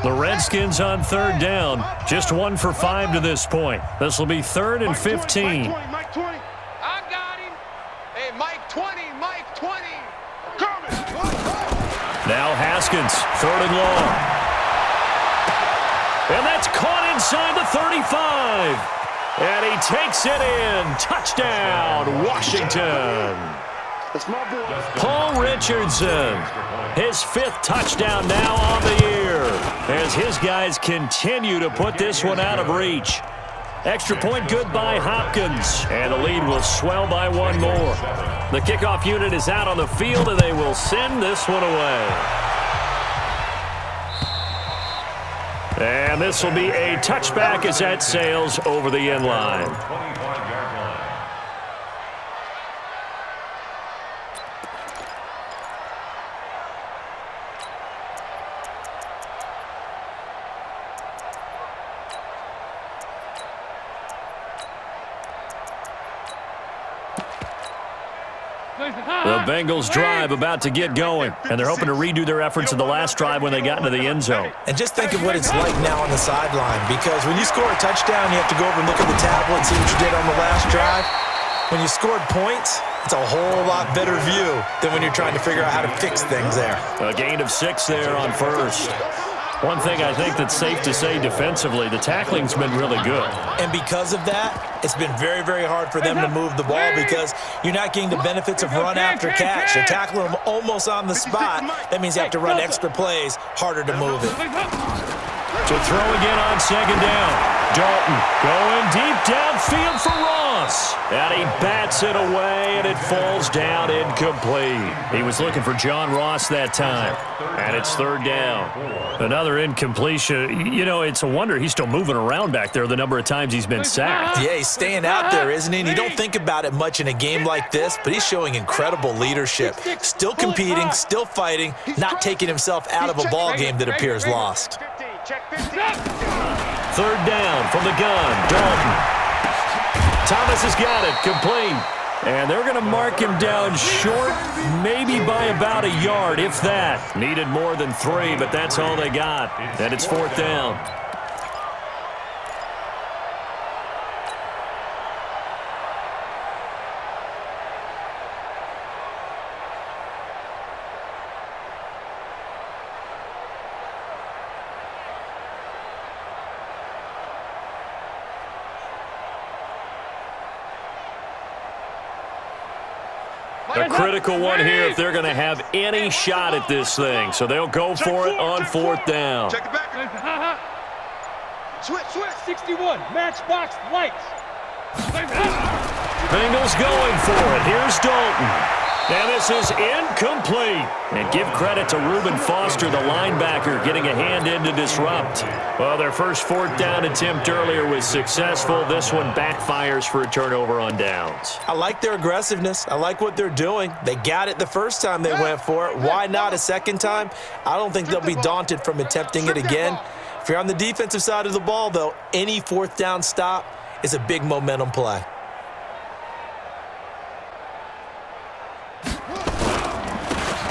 The Redskins on 3rd down, just 1 for 5 to this point. This will be 3rd and 15. Mike 20. I got him. Hey, Mike 20. Coming. Now Haskins, 3rd and long. And that's caught inside the 35. And he takes it in. Touchdown, Washington. Paul Richardson, his 5th touchdown now on the year, as his guys continue to put this one out of reach. Extra point good by Hopkins, and the lead will swell by 1 more. The kickoff unit is out on the field, and they will send this one away. And this will be a touchback as that sails over the end line. 25-yard line. The Bengals drive about to get going, and they're hoping to redo their efforts in the last drive when they got into the end zone. And just think of what it's like now on the sideline, because when you score a touchdown, you have to go over and look at the tablet and see what you did on the last drive. When you scored points, it's a whole lot better view than when you're trying to figure out how to fix things there. A gain of 6 there on first. One thing I think that's safe to say defensively, the tackling's been really good. And because of that, it's been very, very hard for them to move the ball because you're not getting the benefits of run after catch. You're tackling them almost on the spot. That means you have to run extra plays, harder to move it. To throw again on second down. Dalton going deep downfield for Ross. And he bats it away, and it falls down incomplete. He was looking for John Ross that time. And it's third down. Another incompletion. You know, it's a wonder he's still moving around back there the number of times he's been sacked. Yeah, he's staying out there, isn't he? And you don't think about it much in a game like this, but he's showing incredible leadership. Still competing, still fighting, not taking himself out of a ball game that appears lost. Third down from the gun. Dalton. Thomas has got it. Complete. And they're going to mark him down short, maybe by about a yard, if that. Needed more than 3, but that's all they got. And it's fourth down. A critical one here if they're going to have any shot at this thing. So they'll go for it on fourth down. Check it back. Switch. 61, matchbox lights. Bengals going for it. Here's Dalton. And this is incomplete. And give credit to Reuben Foster, the linebacker, getting a hand in to disrupt. Well, their first fourth down attempt earlier was successful. This one backfires for a turnover on downs. I like their aggressiveness. I like what they're doing. They got it the first time they went for it. Why not a second time? I don't think they'll be daunted from attempting it again. If you're on the defensive side of the ball, though, any fourth down stop is a big momentum play.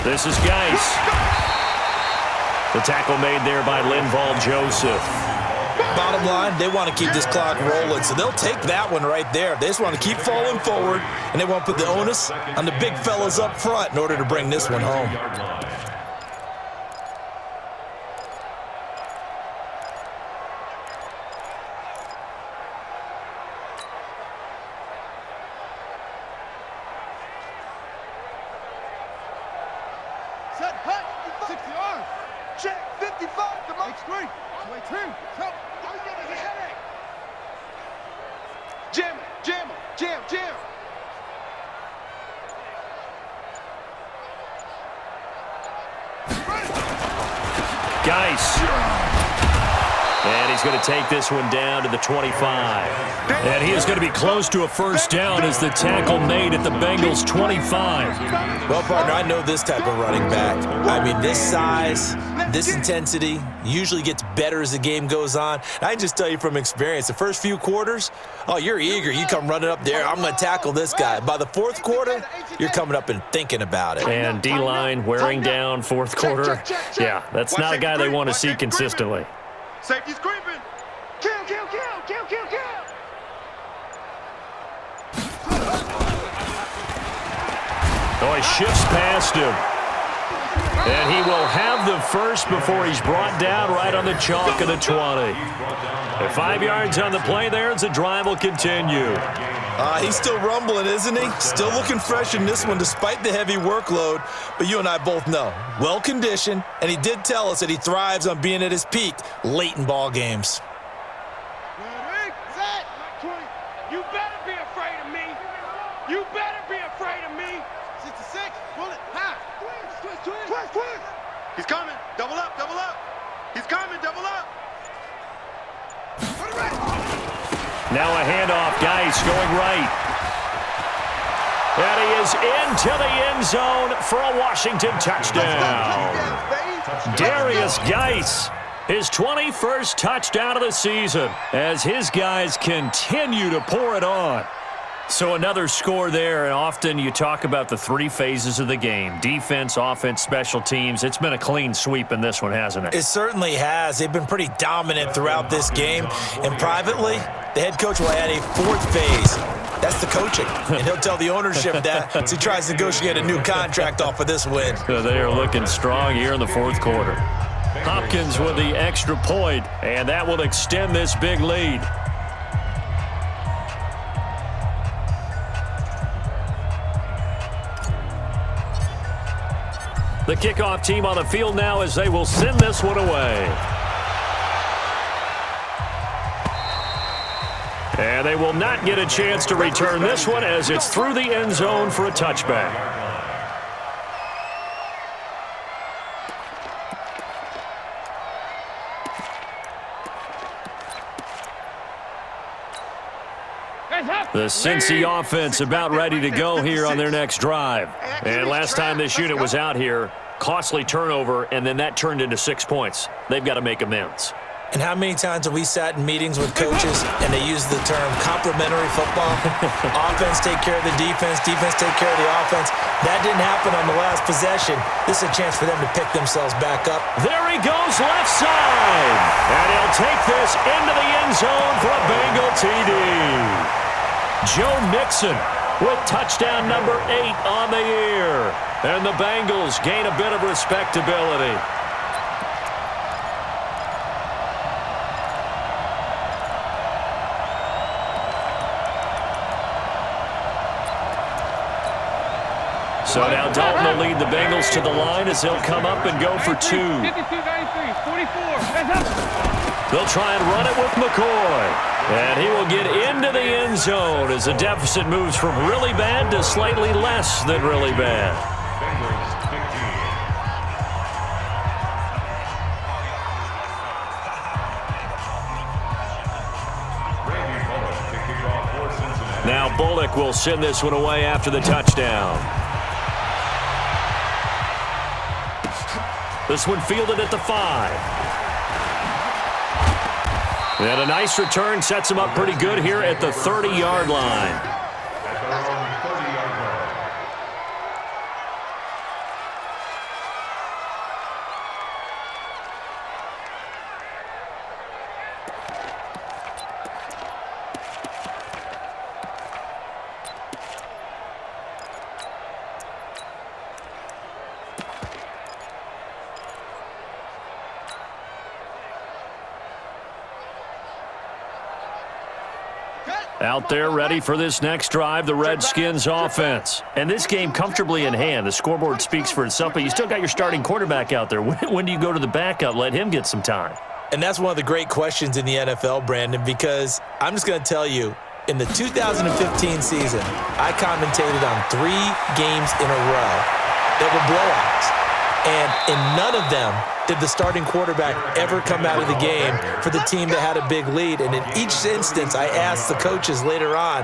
This is Geis. The tackle made there by Linval Joseph. Bottom line, they want to keep this clock rolling, so they'll take that one right there. They just want to keep falling forward, and they want to put the onus on the big fellas up front in order to bring this one home. Set, hut, 60 arms. Check, 55, come on. X3, 218, come. Jam, jam, jam, jam. Geis. And he's going to take this one down to the 25. And he is going to be close to a first down as the tackle made at the Bengals' 25. Well, partner, I know this type of running back. I mean, this size, this intensity usually gets better as the game goes on. I can just tell you from experience, the first few quarters, oh, you're eager. You come running up there, I'm going to tackle this guy. By the fourth quarter, you're coming up and thinking about it. And D-line wearing down fourth quarter. Yeah, that's not a guy they want to see consistently. Safety's creeping. Kill, kill, kill, kill, kill, kill. Oh, he shifts past him. And he will have the first before he's brought down right on the chalk of the 20. At 5 yards on the play there as the drive will continue. He's still rumbling, isn't he? Still looking fresh in this one despite the heavy workload. But you and I both know, well-conditioned, and he did tell us that he thrives on being at his peak late in ball games. Ready, set. 20. You better be afraid of me. You better be afraid of me. 66, pull it, high. Twist. He's coming. Double up, double up. He's coming, double up. Put it right. Now a handoff, Geis going right. And he is into the end zone for a Washington touchdown. Darius Geis, his 21st touchdown of the season as his guys continue to pour it on. So another score there, and often you talk about the three phases of the game: defense, offense, special teams. It's been a clean sweep in this one, hasn't it? It certainly has. They've been pretty dominant throughout this game. And privately, the head coach will add a fourth phase. That's the coaching. And he'll tell the ownership that as he tries to negotiate a new contract off of this win. So they are looking strong here in the fourth quarter. Hopkins with the extra point, and that will extend this big lead. The kickoff team on the field now as they will send this one away. And they will not get a chance to return this one as it's through the end zone for a touchback. The Cincy offense about ready to go here on their next drive. And last time this unit was out here, costly turnover, and then that turned into 6 points. They've got to make amends. And how many times have we sat in meetings with coaches and they use the term complementary football? Offense take care of the defense, defense take care of the offense. That didn't happen on the last possession. This is a chance for them to pick themselves back up. There he goes, left side. And he'll take this into the end zone for a Bengal TD. Joe Mixon with touchdown number 8 on the year. And the Bengals gain a bit of respectability. So now Dalton will lead the Bengals to the line as they'll come up and go for 2. 52, 93, 44. They'll try and run it with McCoy. And he will get into the end zone as the deficit moves from really bad to slightly less than really bad. Now Bullock will send this one away after the touchdown. This one fielded at the 5. And a nice return sets him up pretty good here at the 30-yard line. Out there ready for this next drive, the Redskins offense. And this game comfortably in hand. The scoreboard speaks for itself, but you still got your starting quarterback out there. When do you go to the backup? Let him get some time. And that's one of the great questions in the NFL, Brandon, because I'm just going to tell you, in the 2015 season, I commentated on 3 games in a row that were blowouts. And in none of them did the starting quarterback ever come out of the game for the team that had a big lead. And in each instance, I asked the coaches later on,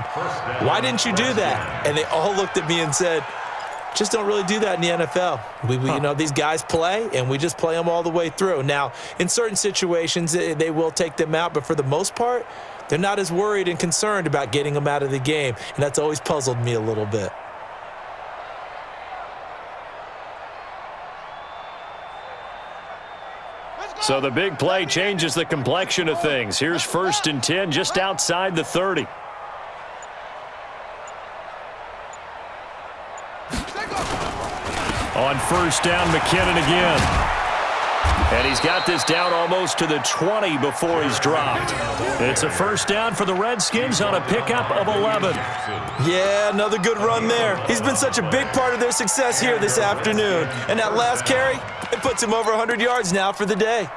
why didn't you do that? And they all looked at me and said, just don't really do that in the NFL. You know, these guys play, and we just play them all the way through. Now, in certain situations, they will take them out, but for the most part, they're not as worried and concerned about getting them out of the game. And that's always puzzled me a little bit. So the big play changes the complexion of things. Here's 1st and 10 just outside the 30. On 1st down, McKinnon again. And he's got this down almost to the 20 before he's dropped. It's a 1st down for the Redskins on a pickup of 11. Yeah, another good run there. He's been such a big part of their success here this afternoon. And that last carry, it puts him over 100 yards now for the day.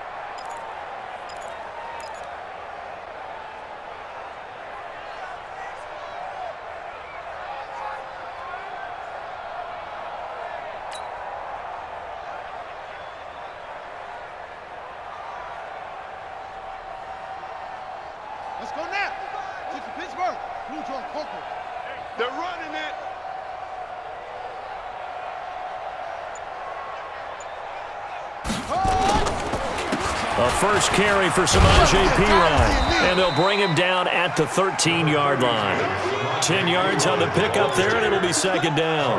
Let's go now. To Pittsburgh. Blue Jaw Coco. They're running it. A first carry for Samaje Perine, and they'll bring him down at the 13-yard line. 10 yards on the pickup there, and it'll be second down.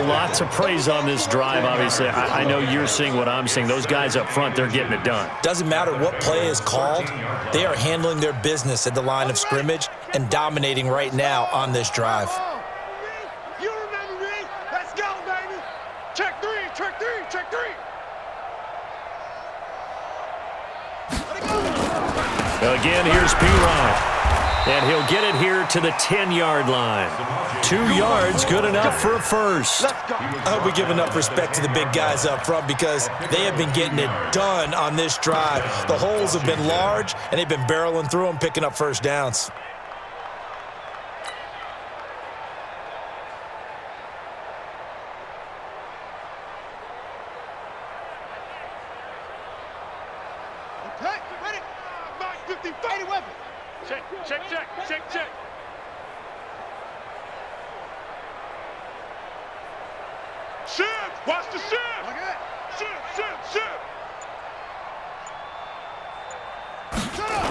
Lots of praise on this drive, obviously. I know you're seeing what I'm seeing. Those guys up front, they're getting it done. Doesn't matter what play is called. They are handling their business at the line of scrimmage and dominating right now on this drive. You remember me? Let's go, baby. Check three, check three, check three. Again, here's Perine. And he'll get it here to the 10-yard line. 2 yards, good enough for a first. I hope we give enough respect to the big guys up front because they have been getting it done on this drive. The holes have been large, and they've been barreling through them, picking up first downs. Okay, ready? 950, fighting weapon. Check, check, check, check, check. Shift, watch the shift. Look at that. Shift, shift, shift. Shut up.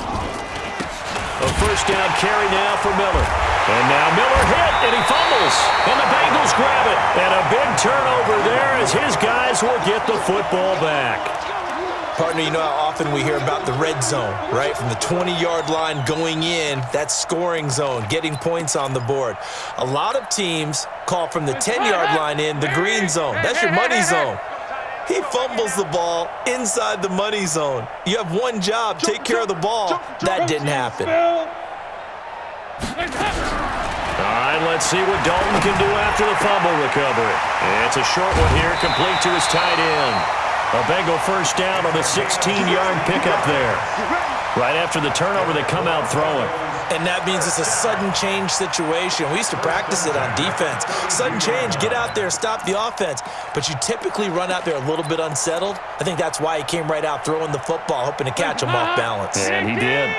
A first down carry now for Miller. And now Miller hit, and he fumbles. And the Bengals grab it. And a big turnover there as his guys will get the football back. Partner, you know how often we hear about the red zone, right? From the 20-yard line going in, that's scoring zone, getting points on the board. A lot of teams call from the 10-yard line in the green zone. That's your money zone. He fumbles the ball inside the money zone. You have one job, take care of the ball. That didn't happen. All right, let's see what Dalton can do after the fumble recovery. It's a short one here, complete to his tight end. A Bengal first down on the 16-yard pickup there. Right after the turnover, they come out throwing. And that means it's a sudden change situation. We used to practice it on defense. Sudden change, get out there, stop the offense. But you typically run out there a little bit unsettled. I think that's why he came right out throwing the football, hoping to catch him off balance. And he did.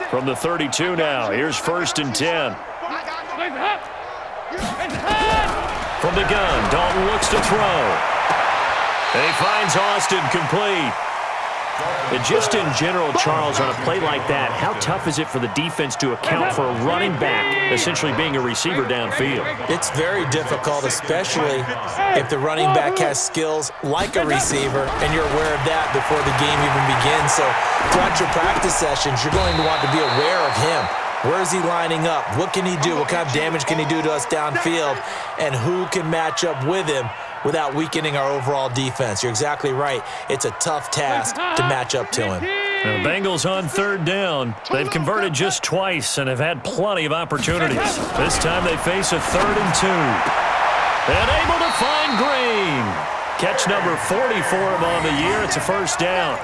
From the 32 now, here's 1st and 10. From the gun, Dalton looks to throw. And he finds Austin complete. And just in general, Charles, on a play like that, how tough is it for the defense to account for a running back essentially being a receiver downfield? It's very difficult, especially if the running back has skills like a receiver, and you're aware of that before the game even begins. So throughout your practice sessions, you're going to want to be aware of him. Where is he lining up? What can he do? What kind of damage can he do to us downfield? And who can match up with him without weakening our overall defense? You're exactly right. It's a tough task to match up to him. Now, the Bengals on 3rd down. They've converted just twice and have had plenty of opportunities. This time they face a 3rd and 2. And able to find Green. Catch number 40 for him on the year. It's a first down.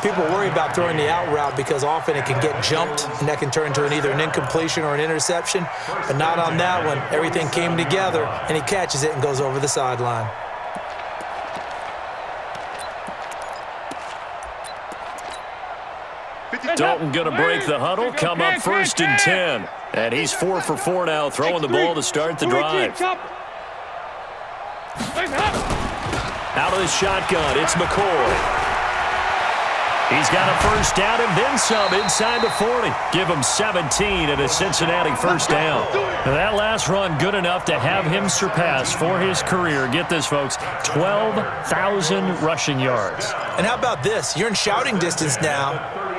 People worry about throwing the out route because often it can get jumped, and that can turn into either an incompletion or an interception. But not on that one. Everything came together, and he catches it and goes over the sideline. Dalton going to break the huddle, come up 1st and 10. And he's 4 for 4 now, throwing the ball to start the drive. Out of the shotgun, it's McCoy. He's got a first down and then some inside the 40. Give him 17 and a Cincinnati first down. Now that last run good enough to have him surpass for his career, get this, folks, 12,000 rushing yards. And how about this? You're in shouting distance now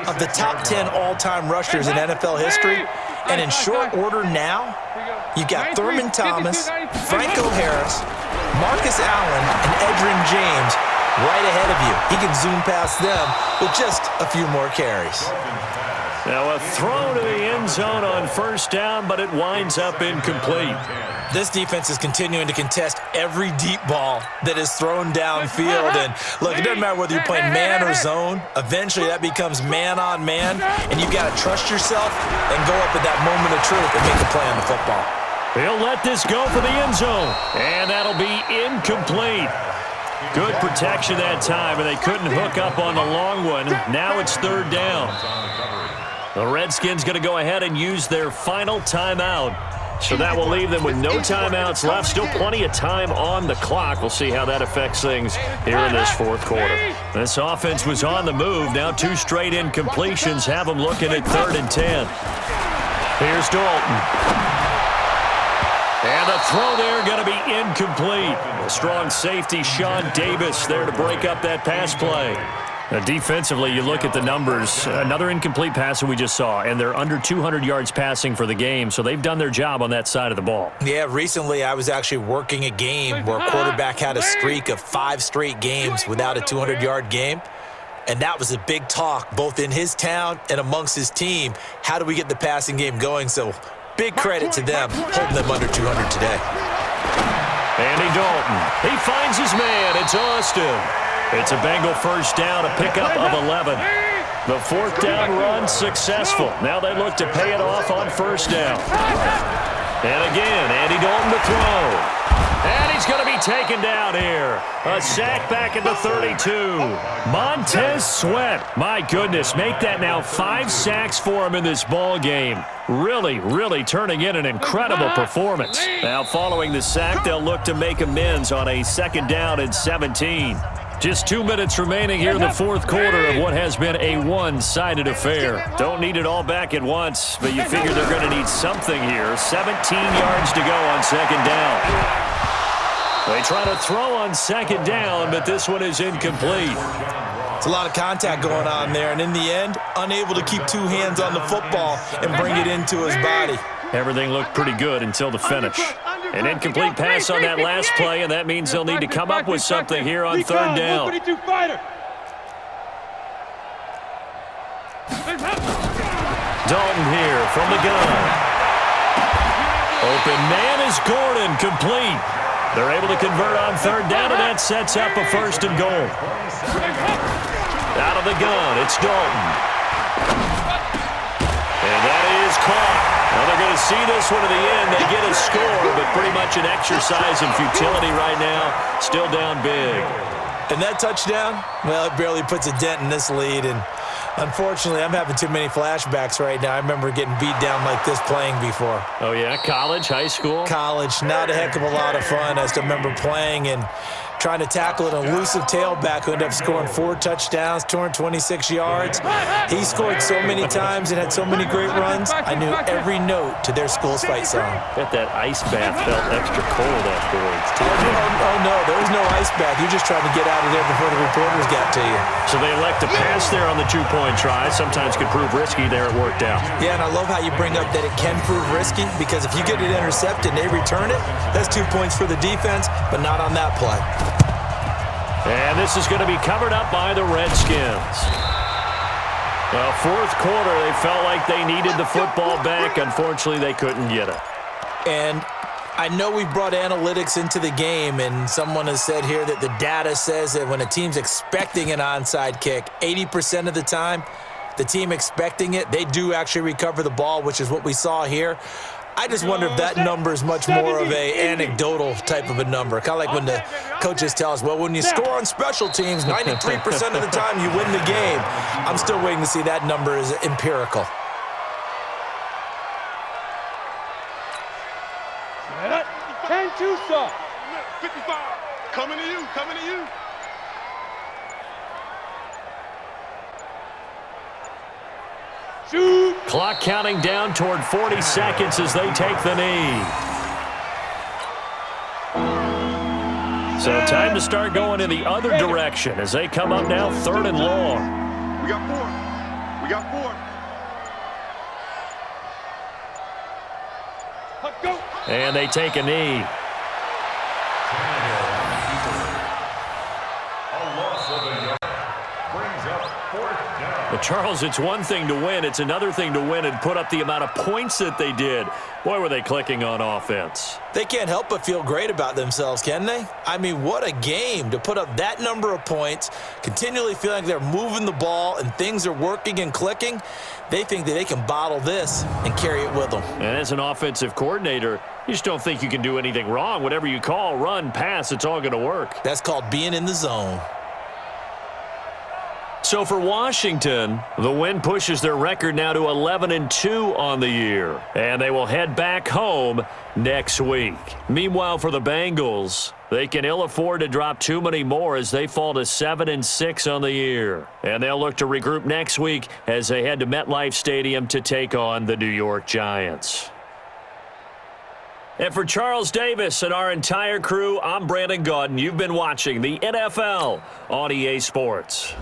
of the top 10 all-time rushers in NFL history. And in short order now, you've got Thurman Thomas, Franco Harris, Marcus Allen, and Edgerrin James right ahead of you. He can zoom past them with just a few more carries. Now a throw to the end zone on first down, but it winds up incomplete. This defense is continuing to contest every deep ball that is thrown downfield. And look, it doesn't matter whether you're playing man or zone. Eventually that becomes man on man, and you've got to trust yourself and go up at that moment of truth and make a play on the football. He'll let this go for the end zone, and that'll be incomplete. Good protection that time, and they couldn't hook up on the long one. Now it's 3rd down. The Redskins going to go ahead and use their final timeout. So that will leave them with no timeouts left. Still plenty of time on the clock. We'll see how that affects things here in this fourth quarter. This offense was on the move. Now 2 straight incompletions have them looking at 3rd and 10. Here's Dalton. And the throw there going to be incomplete. A strong safety, Sean Davis, there to break up that pass play. Now, defensively, you look at the numbers. Another incomplete pass that we just saw, and they're under 200 yards passing for the game, so they've done their job on that side of the ball. Yeah, recently I was actually working a game where a quarterback had a streak of 5 straight games without a 200-yard game, and that was a big talk both in his town and amongst his team. How do we get the passing game going? So big credit to them holding them under 200 today. Andy Dalton, he finds his man. It's Austin. It's a Bengal first down, a pickup of 11. The 4th down run successful. Now they look to pay it off on 1st down. And again, Andy Dalton to throw. And he's going to be taken down here. A sack back at the 32. Montez Sweat. My goodness, make that now 5 sacks for him in this ball game. Really turning in an incredible performance. Now following the sack, they'll look to make amends on a 2nd down and 17. Just 2 minutes remaining here in the fourth quarter of what has been a one-sided affair. Don't need it all back at once, but you figure they're going to need something here. 17 yards to go on 2nd down. They try to throw on 2nd down, but this one is incomplete. It's a lot of contact going on there, and in the end, unable to keep 2 hands on the football and bring it into his body. Everything looked pretty good until the finish. An incomplete pass on that last play, and that means they'll need to come up with something here on 3rd down. Dalton here from the gun. Open man is Gordon, complete. They're able to convert on 3rd down, and that sets up a 1st and goal. Out of the gun, it's Dalton. And that is caught. Well, they're going to see this one to the end. They get a score, but pretty much an exercise in futility right now. Still down big. And that touchdown, well, it barely puts a dent in this lead. And unfortunately, I'm having too many flashbacks right now. I remember getting beat down like this playing before. Oh, yeah? College, high school? College. Not a heck of a lot of fun. I just remember playing and trying to tackle an elusive tailback who ended up scoring 4 touchdowns, 226 yards. He scored so many times and had so many great runs, I knew every note to their school's fight song. Bet that ice bath felt extra cold afterwards, too. Oh, no, there was no ice bath. You just tried to get out of there before the reporters got to you. So they elect to pass there on the 2-point try. Sometimes could prove risky. There it worked out. Yeah, and I love how you bring up that it can prove risky, because if you get it intercepted and they return it, that's 2 points for the defense, but not on that play. And this is going to be covered up by the Redskins. Well, fourth quarter, they felt like they needed the football back. Unfortunately, they couldn't get it. And I know we brought analytics into the game, and someone has said here that the data says that when a team's expecting an onside kick, 80% of the time, the team expecting it, they do actually recover the ball, which is what we saw here. I just wonder if that number is much more of a anecdotal type of a number. Kind of like when the coaches tell us, well, when you score on special teams, 93% of the time you win the game. I'm still waiting to see that number is empirical. Ten Tucson. 55. Coming to you. Coming to you. Shoot. Clock counting down toward 40 seconds as they take the knee. So time to start going in the other direction as they come up now 3rd and long. We got 4. We got 4. Let's go. And they take a knee. But Charles, it's one thing to win. It's another thing to win and put up the amount of points that they did. Boy, were they clicking on offense. They can't help but feel great about themselves, can they? I mean, what a game to put up that number of points, continually feeling like they're moving the ball and things are working and clicking. They think that they can bottle this and carry it with them. And as an offensive coordinator, you just don't think you can do anything wrong. Whatever you call, run, pass, it's all going to work. That's called being in the zone. So for Washington, the win pushes their record now to 11-2 on the year, and they will head back home next week. Meanwhile, for the Bengals, they can ill afford to drop too many more as they fall to 7-6 on the year, and they'll look to regroup next week as they head to MetLife Stadium to take on the New York Giants. And for Charles Davis and our entire crew, I'm Brandon Gaudin. You've been watching the NFL on EA Sports.